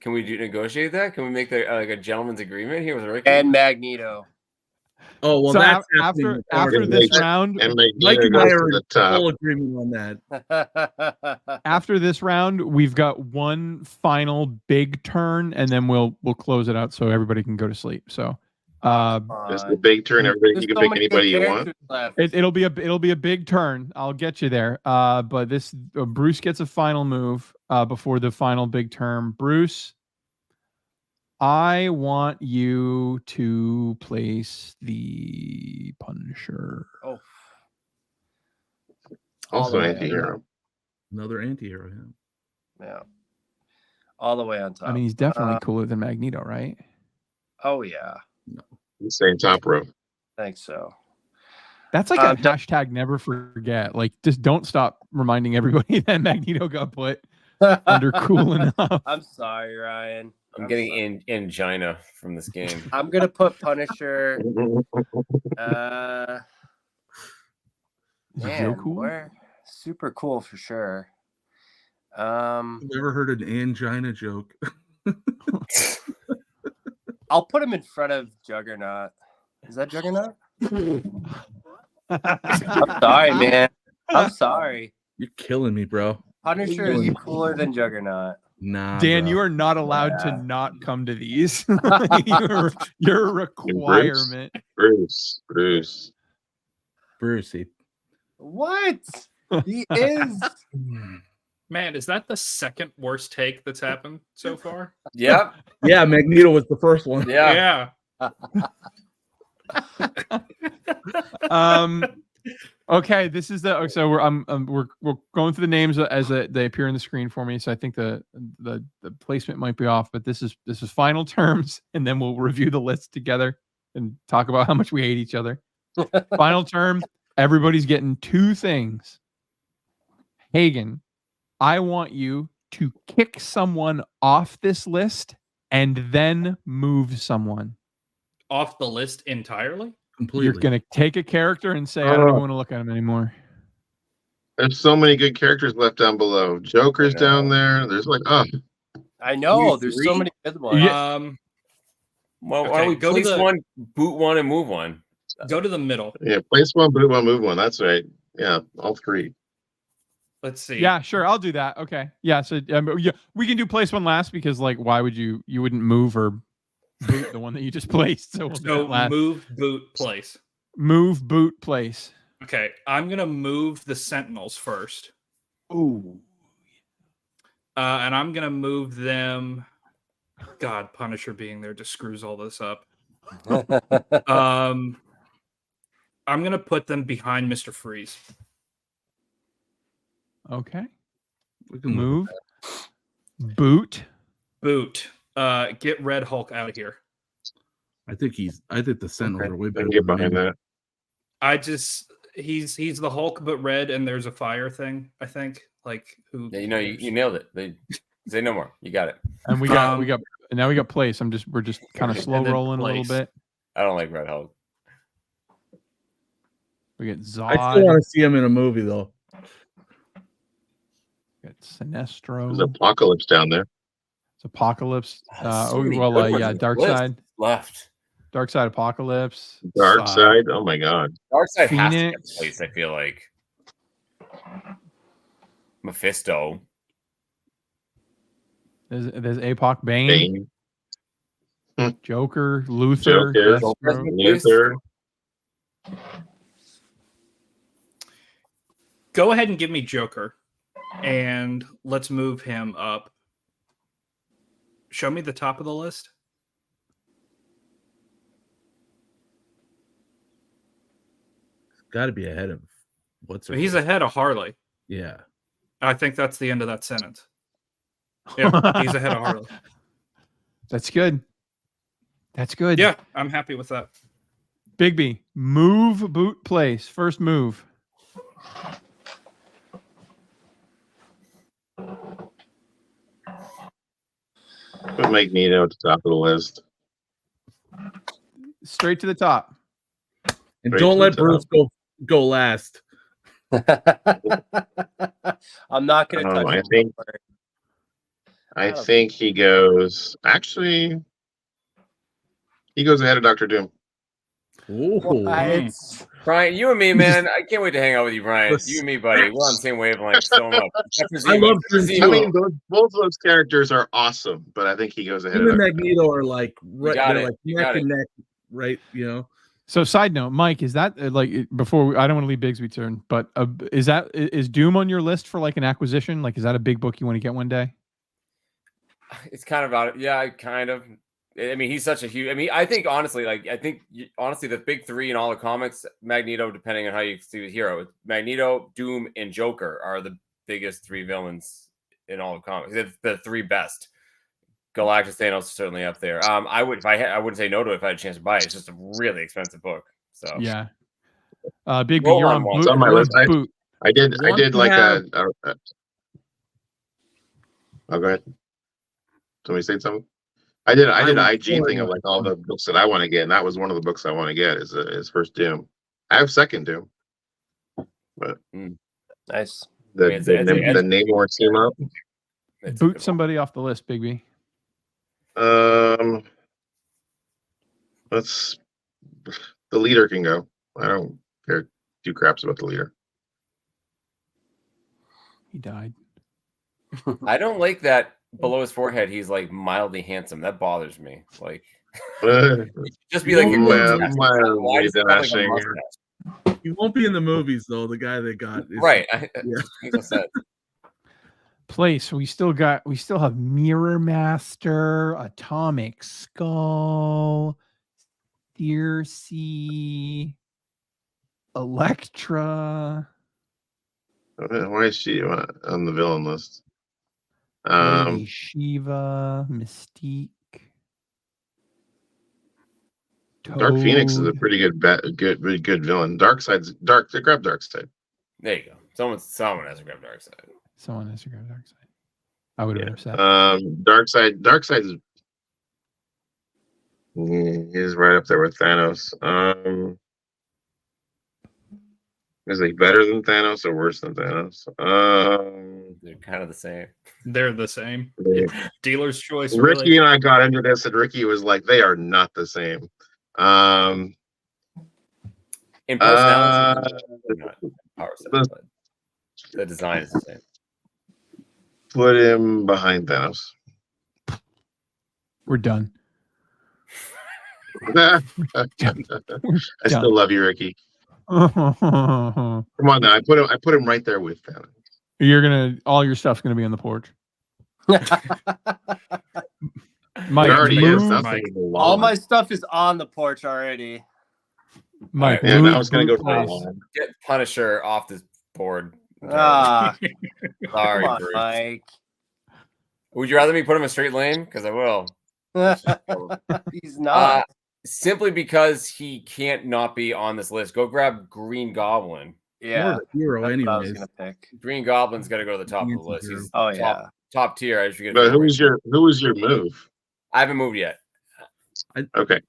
Can we negotiate that? Can we make that like a gentleman's agreement here with Ricky? And Magneto. Oh well, So that's after this round, and Mike Magneto and I goes are to in the top. full agreement on that. after this round, we've got one final big turn, and then we'll close it out so everybody can go to sleep. So, This is the big turn. Everybody, you can pick anybody you want. it'll be a big turn. I'll get you there. But this Bruce gets a final move before the final big turn. Bruce, I want you to place the Punisher. Oh, Also anti-hero. Another anti-hero. Yeah, all the way on top. I mean, he's definitely cooler than Magneto, right? Oh yeah, Same top row. I think so. That's like a hashtag never forget. Like, just don't stop reminding everybody that Magneto got put under cool enough. I'm sorry, Ryan. I'm getting angina from this game. I'm gonna put Punisher. Is Joe cool? We're super cool for sure. Never heard an angina joke. I'll put him in front of Juggernaut. Is that Juggernaut? I'm sorry, man. I'm sorry. You're killing me, bro. Punisher is cooler than Juggernaut. Nah, Dan, bro. you are not allowed to not come to these. you're a requirement. Bruce. Brucey. What? He is. Man, is that the second worst take that's happened so far? Yeah. Yeah, Magneto was the first one. Yeah. Okay, this is so we're going through the names as they appear on the screen for me. So I think the placement might be off, but this is final terms, and then we'll review the list together and talk about how much we hate each other. Final term, everybody's getting two things. Hagen, I want you to kick someone off this list and then move someone Off the list entirely? Completely. You're going to take a character and say, I don't even want to look at him anymore. There's so many good characters left down below. Joker's down there. There's like, I know. There's so many good ones. Well, why don't we place one, boot one, and move one? Go to the middle. yeah, place one, boot one, move one. That's right. Yeah, all three. Let's see. Yeah, sure. I'll do that. Okay. Yeah. So we can do place one last because why would you wouldn't move or boot the one that you just placed. So we'll do it last. Move, boot, place. Move, boot, place. Okay. I'm going to move the Sentinels first. Ooh. And I'm going to move them. God, Punisher being there just screws all this up. I'm going to put them behind Mr. Freeze. Okay. We can move. Boot. Get Red Hulk out of here. I think the Sentinels are way better. Get behind that. Mm-hmm. He's the Hulk but red, and there's a fire thing. I think who? Yeah, you nailed it. Say no more. You got it. And we got now we got place. We're just kind of slow rolling a little bit. I don't like Red Hulk. We get Zod. I still want to see him in a movie though. We got Sinestro. There's Apocalypse down there. It's Apocalypse. Dark Side left. Dark Side Apocalypse. Dark Side. Oh my God. Dark Side has to Phoenix. get place. I feel like Mephisto. There's Apoc Bane. Joker, Luther. Luther. Go ahead and give me Joker, and let's move him up. Show me the top of the list. Got to be ahead of He's ahead of Harley. Yeah. I think that's the end of that sentence. Yeah, he's ahead of Harley. That's good. That's good. Yeah, I'm happy with that. Bigby, move, boot, place. First move. Put Magneto at the top of the list. Straight to the top. And Straight don't to let the Bruce go last. I'm not going to touch I him. think don't worry. I don't think he goes. Actually, he goes ahead of Doctor Doom. Ooh. What? Brian, you and me, man. I can't wait to hang out with you, Brian. You and me, buddy. We're on the same wavelength so much. I love Doom I mean, both of those characters are awesome, but I think he goes ahead Him of and Doctor Doom. Magneto are like they're like You neck got and neck, right? You know. So, side note, Mike, is that before I don't want to leave Bigsby turn, but is Doom on your list for like an acquisition? Like, is that a big book you want to get one day? It's kind of about it. Yeah, kind of. I mean, he's such a huge. I mean, I think honestly, the big three in all the comics, Magneto, depending on how you see the hero, Magneto, Doom, and Joker are the biggest three villains in all the comics. They're the three best. Galactus, Thanos is certainly up there. I wouldn't say no to it if I had a chance to buy it. It's just a really expensive book. So Yeah. Bigby, Roll you're on on one. boot. It's on my You're on list. boot. I did like a. Oh, go ahead. Somebody say something. I did an IG thing of like all the books that I want to get, and that was one of the books I want to get. Is first Doom. I have second Doom, but Nice. the I mean, the Namor team up. Boot somebody off the list, Bigby. Let's. The leader can go. I don't care two craps about the leader. He died. I don't like that below his forehead. He's like mildly handsome. That bothers me. Like, just be like a grotesque. Why does he have like a mustache? He won't be in the movies though. The guy they got Right. Yeah. Makes no sense. Place. We still have Mirror Master, Atomic Skull, Circe, Elektra. Why is she on the villain list? Lady Shiva, Mystique. Dark Phoenix is a Toad. pretty good good villain. Darkseid's dark. They grab Darkseid. There you go. Someone has to grab Darkseid. Someone has to grab Darkseid. I would have been upset. Darkseid is right up there with Thanos. Is he better than Thanos or worse than Thanos? They're kind of the same. They're the same. Yeah. Dealer's choice. Ricky Really. and I got into this, and Ricky was like, "They are not the same." In personality, not power set, but the design is the same. Put him behind Thanos. We're done. I still love you, Ricky. Come on now, I put him right there with Thanos. All your stuff's gonna be on the porch. Mike, It already is. Mike. All my stuff is on the porch already. Mike, Yeah, now it's gonna go to the place. lawn. Get Punisher off this board. Ah, Sorry, come on, Bruce. Mike. Would you rather me put him in straight lane? Because I will. He's not. Simply because he can't not be on this list. Go grab Green Goblin. Yeah, hero that's what I was anyways. gonna pick. Green Goblin's got to go to the top of the list. He's Oh yeah. top tier. I forget. But who was your move? I haven't moved yet. Okay.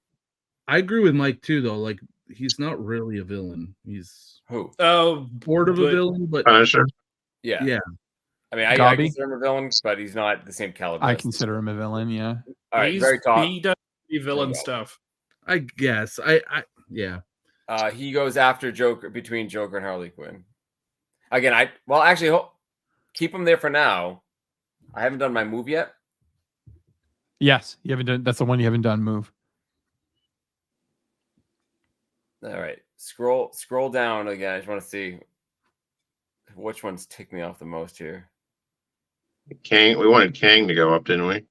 I agree with Mike too, though. Like he's not really a villain. He's Who? Oh, sort of a but- villain, but Punisher. Yeah. yeah. I mean, I Gobby? consider him a villain, but he's not the same caliber. I consider him a villain. Yeah. All right, very top. He does villain stuff. I guess. I yeah. He goes after Joker, between Joker and Harley Quinn. Again, keep him there for now. I haven't done my move yet. Yes, you haven't done. That's the one you haven't done. Move. All right, scroll down again. I just want to see which ones tick me off the most here. Kang. We wanted Kang to go up, didn't we?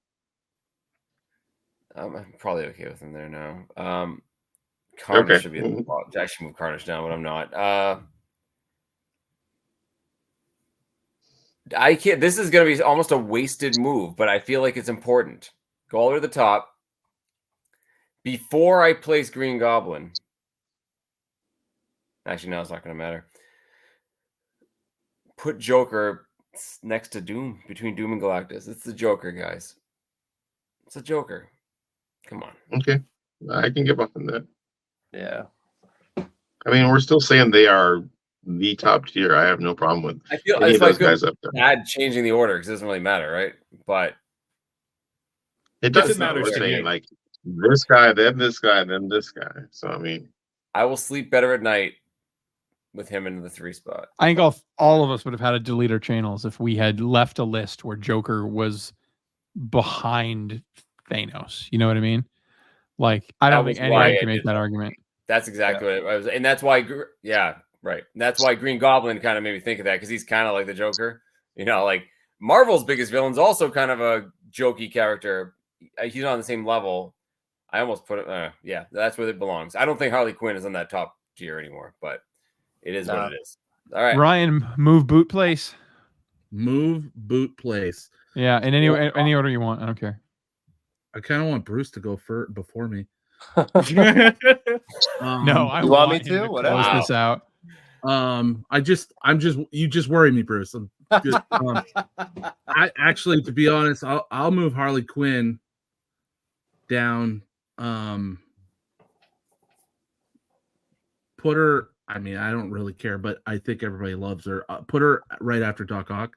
I'm probably okay with him there now. Carnage Okay. should be at the bottom. I should move Carnage down, but I'm not. I can't. This is going to be almost a wasted move, but I feel like it's important. Go all the way to the top. Before I place Green Goblin. Actually, no, it's not going to matter. Put Joker next to Doom, between Doom and Galactus. It's the Joker, guys. It's a Joker. Come on. Okay, I can get behind that. Yeah. I mean, we're still saying they are the top tier. I have no problem with I feel any that's of why I those feel guys up there. bad changing the order because it doesn't really matter, right? But It If doesn't it matters We're to saying you. like this guy, then this guy, then this guy. So I mean, I will sleep better at night with him in the 3 spot. I think all of us would have had to delete our channels if we had left a list where Joker was behind Thanos. You know what I mean? Like, I That don't was think why anyone I can make did that that. argument. That's exactly what it was, and that's why. Yeah, right. And that's why Green Goblin kind of made me think of that because he's kind of like the Joker. You know, like Marvel's biggest villain's also kind of a jokey character. He's on the same level. I almost put it. Yeah, that's where it belongs. I don't think Harley Quinn is on that top tier anymore, but it is what it is. All right, Ryan, move boot place. Move boot place. Yeah, in any order you want. I don't care. I kind of want Bruce to go before me. No, I You want me him to? close Whatever. this out. You just worry me, Bruce. I'm good. I actually, to be honest, I'll move Harley Quinn down. Put her. I mean, I don't really care, but I think everybody loves her. Put her right after Doc Ock.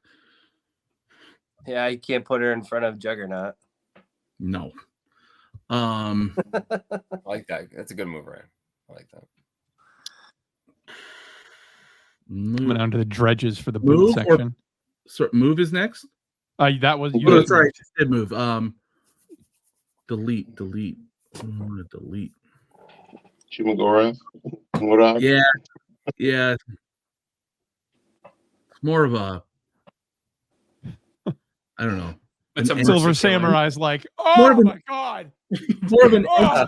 Yeah, you can't put her in front of Juggernaut. No. I like that. That's a good move, Ryan. I like that. Coming down to the dredges for the boot section. Move is next. That was you. Oh, that's right. Just did move. Delete. I'm gonna delete. Shimagora. What up? Yeah. It's more of a. I don't know. It's a Silver mercy killing. Samurai's like, More of oh an- my god. More of an. Oh!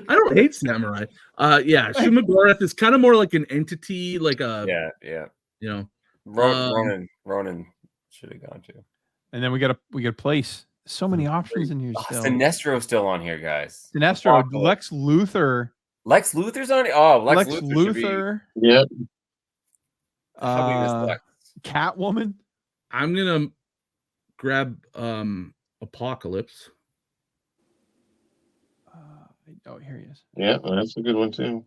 I don't hate samurai. Yeah, Shumagorath is kind of more like an entity, like a Yeah. you know. Ronan should have gone to. And then we got a place. So many options in here still. Sinestro's still on here, guys. Sinestro, Lex Luthor. Lex Luthor's on. Oh, Lex Luthor. Yep. How big is Lex? Catwoman. I'm gonna grab Apocalypse. Oh, here he is. Yeah, that's a good one too.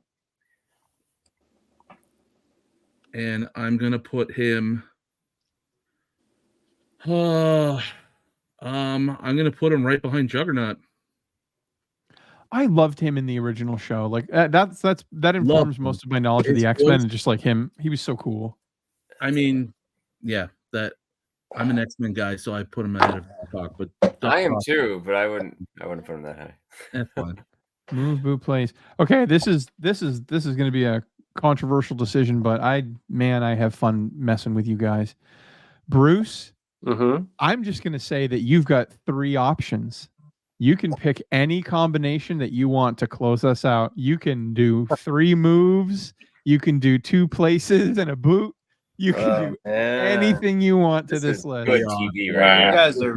And I'm gonna put him. I'm gonna put him right behind Juggernaut. I loved him in the original show. Like that informs most of my knowledge of His the X-Men voice- and just like him. He was so cool. I mean, yeah, that I'm an X-Men guy, so I put him ahead of Doc. But I am too, but I wouldn't put him that high. That's fine. Move boot place. Okay, this is going to be a controversial decision, but I have fun messing with you guys. Bruce, I'm just going to say that you've got 3 options. You can pick any combination that you want to close us out. You can do 3 moves. You can do 2 places and a boot. You can do anything you want to this list. Good TV, right? You guys are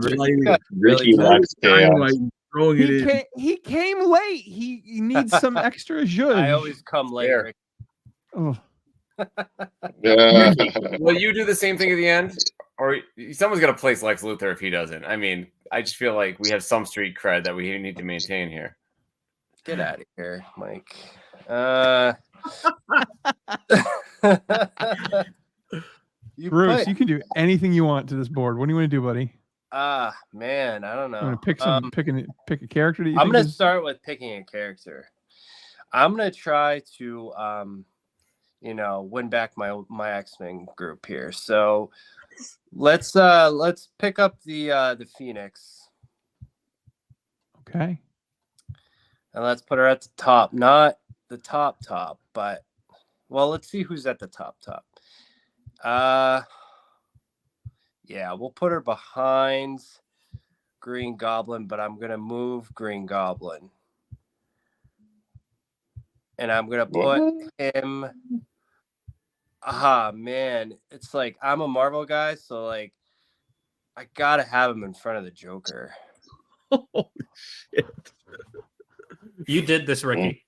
Ricky likes chaos. Throwing it in. He came late. He needs some extra zhuzh. I always come late. Rick. Oh. Yeah. Will you do the same thing at the end? Or someone's going to place Lex Luthor if he doesn't. I mean, I just feel like we have some street cred that we need to maintain here. Get out of here, Mike. Bruce, you can do anything you want to this board. What do you want to do, buddy? Man, I don't know. You want to pick a character that you I'm think going to is... start with picking a character. I'm going to try to win back my X-Men group here. So let's pick up the Phoenix. Okay. And let's put her at the top. Not the top, but well, let's see who's at the top. Yeah, we'll put her behind Green Goblin, but I'm gonna move Green Goblin. And I'm gonna put him. Man, it's like I'm a Marvel guy, so like I gotta have him in front of the Joker. Oh shit! You did this, Ricky.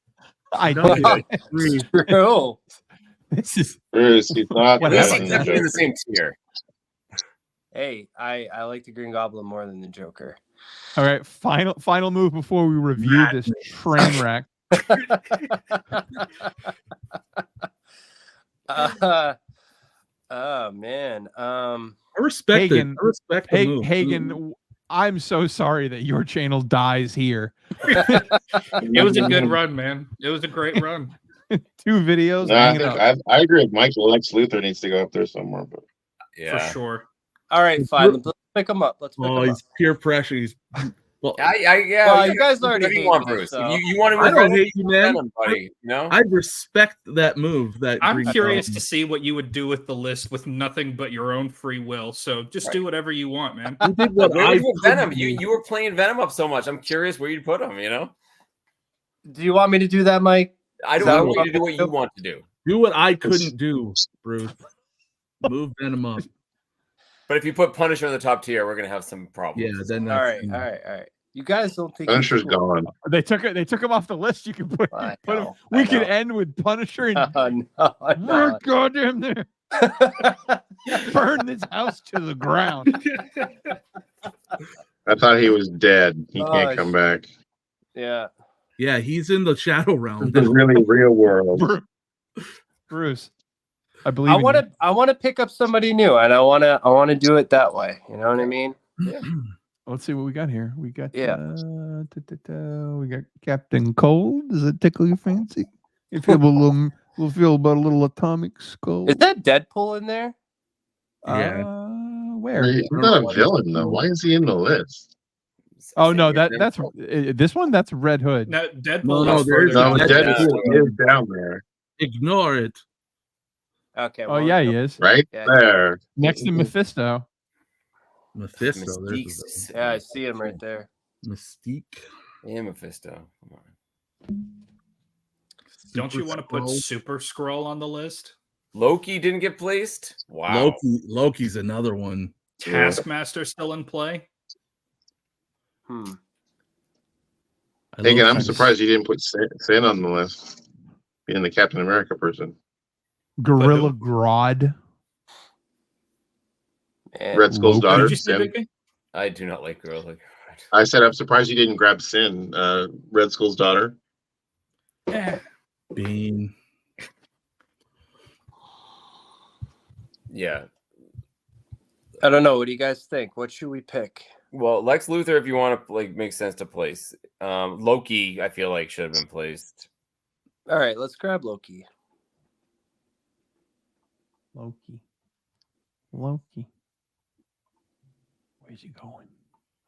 I know. True. This is Bruce, you thought At that least on he's the definitely in the Joker. same tier. Hey, I like the Green Goblin more than the Joker. All right, final move before we review this train wreck. Oh man. I respect Hagen, it. I respect the move. Hagen, I'm so sorry that your channel dies here. It was a good run, man. It was a great run. 2 videos. No, I hanging think up. I agree with Mike. Lex Luthor needs to go up there somewhere. But For sure. All right, fine. Let's pick him up. Let's pick Oh, him he's up. peer pressure. He's Well, you guys already hate want me, Bruce. so- You want to I move don't Venom, hate you, man. Venom, buddy. No, I respect that move. That I'm Green curious Goblin. to see what you would do with the list with nothing but your own free will. So just do whatever you want, man. You did what where I would you put Venom? couldn't do. You were playing Venom up so much. I'm curious where you'd put him. You know, Do you want me to do that, Mike? I don't want you to do what you want to do. Do what I couldn't do, Bruce. Move Venom up. But if you put Punisher in the top tier, we're gonna have some problems. Yeah, then All right. You guys don't think Punisher's he's cool. gone. They took him off the list. You can put I him. know, We I can know. end with Punisher and No, we're goddamn there. Burn this house to the ground. I thought he was dead. He Oh, can't come back. Yeah. Yeah, he's in the shadow realm. The really real world. Bruce, I believe. I want to pick up somebody new, and I want to do it that way. You know what I mean? Yeah. Let's see what we got here. We got Yeah. We got Captain Cold. Does it tickle your fancy? If you have a little, we'll feel about a little atomic skull. Is that Deadpool in there? Where? He's not a villain though. Why is he in the list? Oh no, that's this one. That's Red Hood. No, Deadpool. No, is there's further No, down. Deadpool is down there, Ignore it. Okay. Oh yeah, he is right Yeah. there. next to Mephisto. Mephisto. There's Mystique's- Yeah, I see him right there. Mystique. Yeah, Mephisto. Come on. Don't you Super want to put Skrull. Super Scroll on the list? Loki didn't get placed. Wow. Loki's another one. Taskmaster still in play? Hmm. I Hagen, love I'm surprised you didn't put Sin on the list. Being the Captain America person. Gorilla Grodd. Man. Red Skull's Loki. What daughter. did you say, Sin. Vicky? I do not like Gorilla. I said I'm surprised you didn't grab Sin, Red Skull's daughter. Bean. Yeah. I don't know. What do you guys think? What should we pick? Well, Lex Luthor, if you want to make sense to place. Loki, I feel like should have been placed. All right, let's grab Loki. Loki. Where's he going?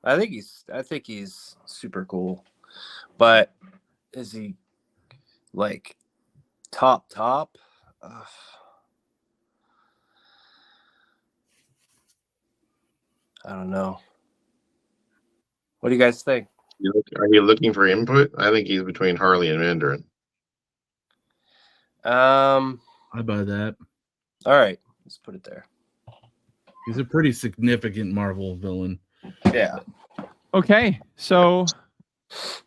I think he's super cool, but is he like top? I don't know. What do you guys think? Are you looking for input? I think he's between Harley and Mandarin. I buy that. All right, let's put it there. He's a pretty significant Marvel villain. Yeah. Okay, so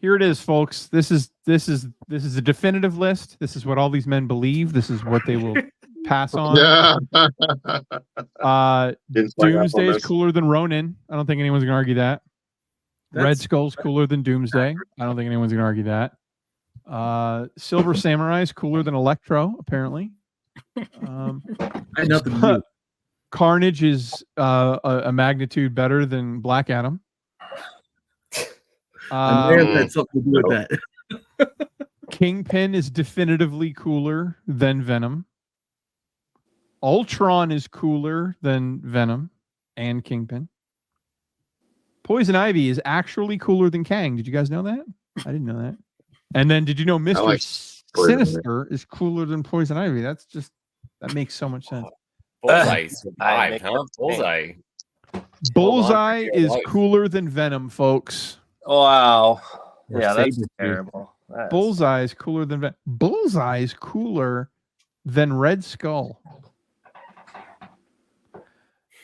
here it is, folks. This is a definitive list. This is what all these men believe. This is what they will pass on. Didn't sign up on Doomsday is this. cooler than Ronin. I don't think anyone's gonna argue that. Red That's- Skull's cooler than Doomsday. I don't think anyone's gonna argue that. Silver Samurai is cooler than Electro, apparently. I had nothing to do. Carnage is a magnitude better than Black Adam. And Lance had something to do with that. Kingpin is definitively cooler than Venom. Ultron is cooler than Venom and Kingpin. Poison Ivy is actually cooler than Kang. Did you guys know that? I didn't know that. And then did you know Mr. like Poison Sinister is cooler than Poison Ivy? That makes so much sense. Bullseye I survived, make huh? that Bullseye. Bullseye Dear is life. cooler than Venom, folks. Wow. Or Yeah, that's Sabretooth. terrible. That's- Bullseye is cooler than Venom. Bullseye is cooler than Red Skull.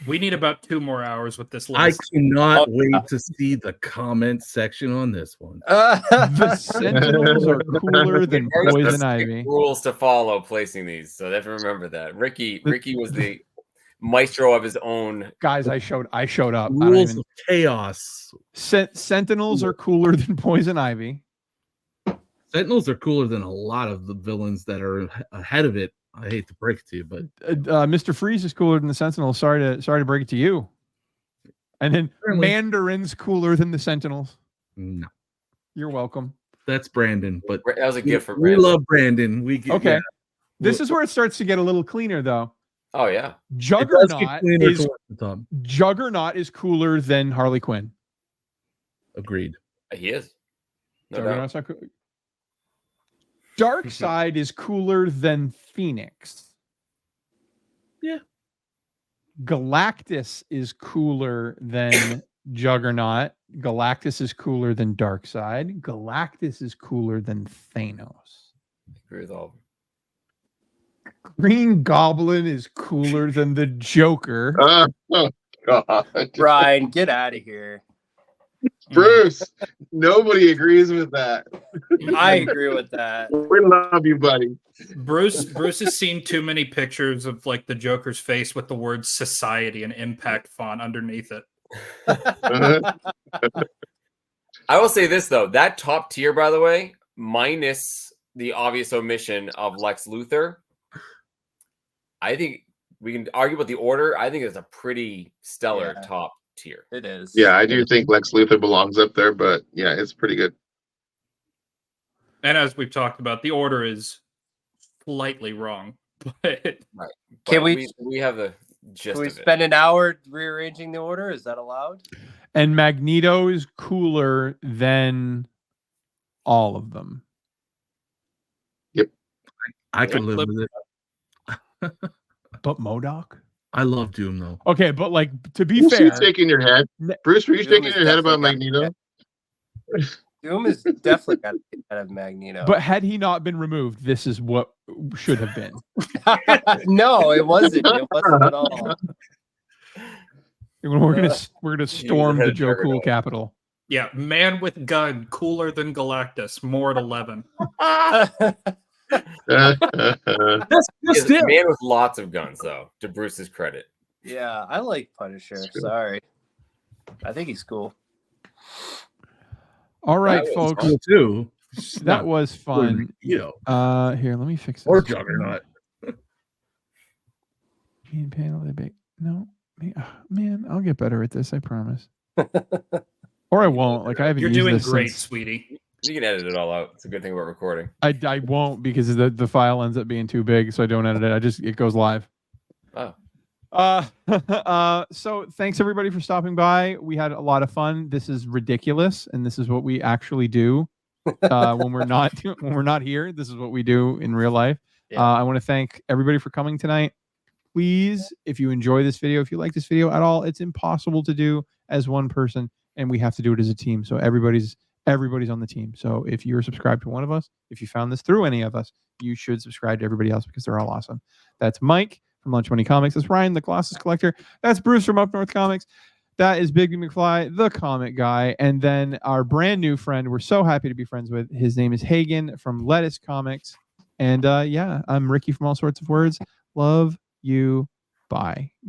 We need about 2 more hours with this I list. cannot Oh, wait to see the comment section on this one. The Sentinels are cooler than Very Poison specific Ivy. rules to follow placing these, so they have to remember that. Ricky was the maestro of his own. Guys, I showed up. I don't Rules even. of chaos. Sentinels are cooler than Poison Ivy. Sentinels are cooler than a lot of the villains that are ahead of it. I hate to break it to you, but Mr. Freeze is cooler than the Sentinels. Sorry to break it to you. And then Apparently. Mandarin's cooler than the Sentinels. no, You're welcome. that's Brandon. But That was a gift for we Brandon. love Brandon. We get, Okay. yeah. This is where it starts to get a little cleaner, though. Oh yeah. It does get Juggernaut cleaner is towards the top. Juggernaut is cooler than Harley Quinn. Agreed. He is. No doubt. Juggernaut's not cool. Darkseid is cooler than Phoenix. Yeah. Galactus is cooler than Juggernaut. Galactus is cooler than Darkseid. Galactus is cooler than Thanos. I agree with all of them. Green Goblin is cooler than the Joker. Oh God, Brian, get out of here. Bruce, nobody agrees with that. I agree with that. We love you, buddy. Bruce has seen too many pictures of like the Joker's face with the word society and impact font underneath it. I will say this though, that top tier, by the way, minus the obvious omission of Lex Luthor, I think we can argue about the order. I think it's a pretty stellar top tier. It is. Yeah, I do think Lex Luthor belongs up there, but yeah, it's pretty good. And as we've talked about, the order is slightly wrong. But Right. Can But we have the gist Can we of it. spend an hour rearranging the order? Is that allowed? And Magneto is cooler than all of them. I can live with it. But MODOK? I love Doom though. Okay, but like to be Bruce, fair, you shaking your head. Bruce, were you Doom shaking is your head about definitely Magneto? Doom is definitely got to get out of Magneto. but had he not been removed, this is what should have been. No, it wasn't. It wasn't at all. We're gonna storm the Joe Cool Capitol. yeah, man with gun cooler than Galactus. More at 11. That's He's just a it. man with lots of guns, though, to Bruce's credit. Yeah, I like Punisher. Sorry. I think he's cool. All right, That was folks. Cool too. That was fun. You know, Here, let me fix this. or Juggernaut. Main panel, the big no, man, I'll get better at this. I promise. Or I won't. Like I haven't. You're used doing this great, since- sweetie. You can edit it all out. It's a good thing about recording. I won't because the file ends up being too big, so I don't edit it. It goes live. Oh. So thanks everybody for stopping by. We had a lot of fun. This is ridiculous, and this is what we actually do when we're not here. This is what we do in real life. Yeah. I want to thank everybody for coming tonight. Please, if you enjoy this video, if you like this video at all, it's impossible to do as one person, and we have to do it as a team. So everybody's on the team. So if you're subscribed to one of us, if you found this through any of us, you should subscribe to everybody else because they're all awesome. That's Mike from Lunch Money Comics. That's Ryan, the Colossus Collector. That's Bruce from Up North Comics. That is Big McFly, the comic guy. And then our brand new friend, we're so happy to be friends with. His name is Hagen from Lettuce Comics. And yeah, I'm Ricky from All Sorts of Words. Love you. Bye.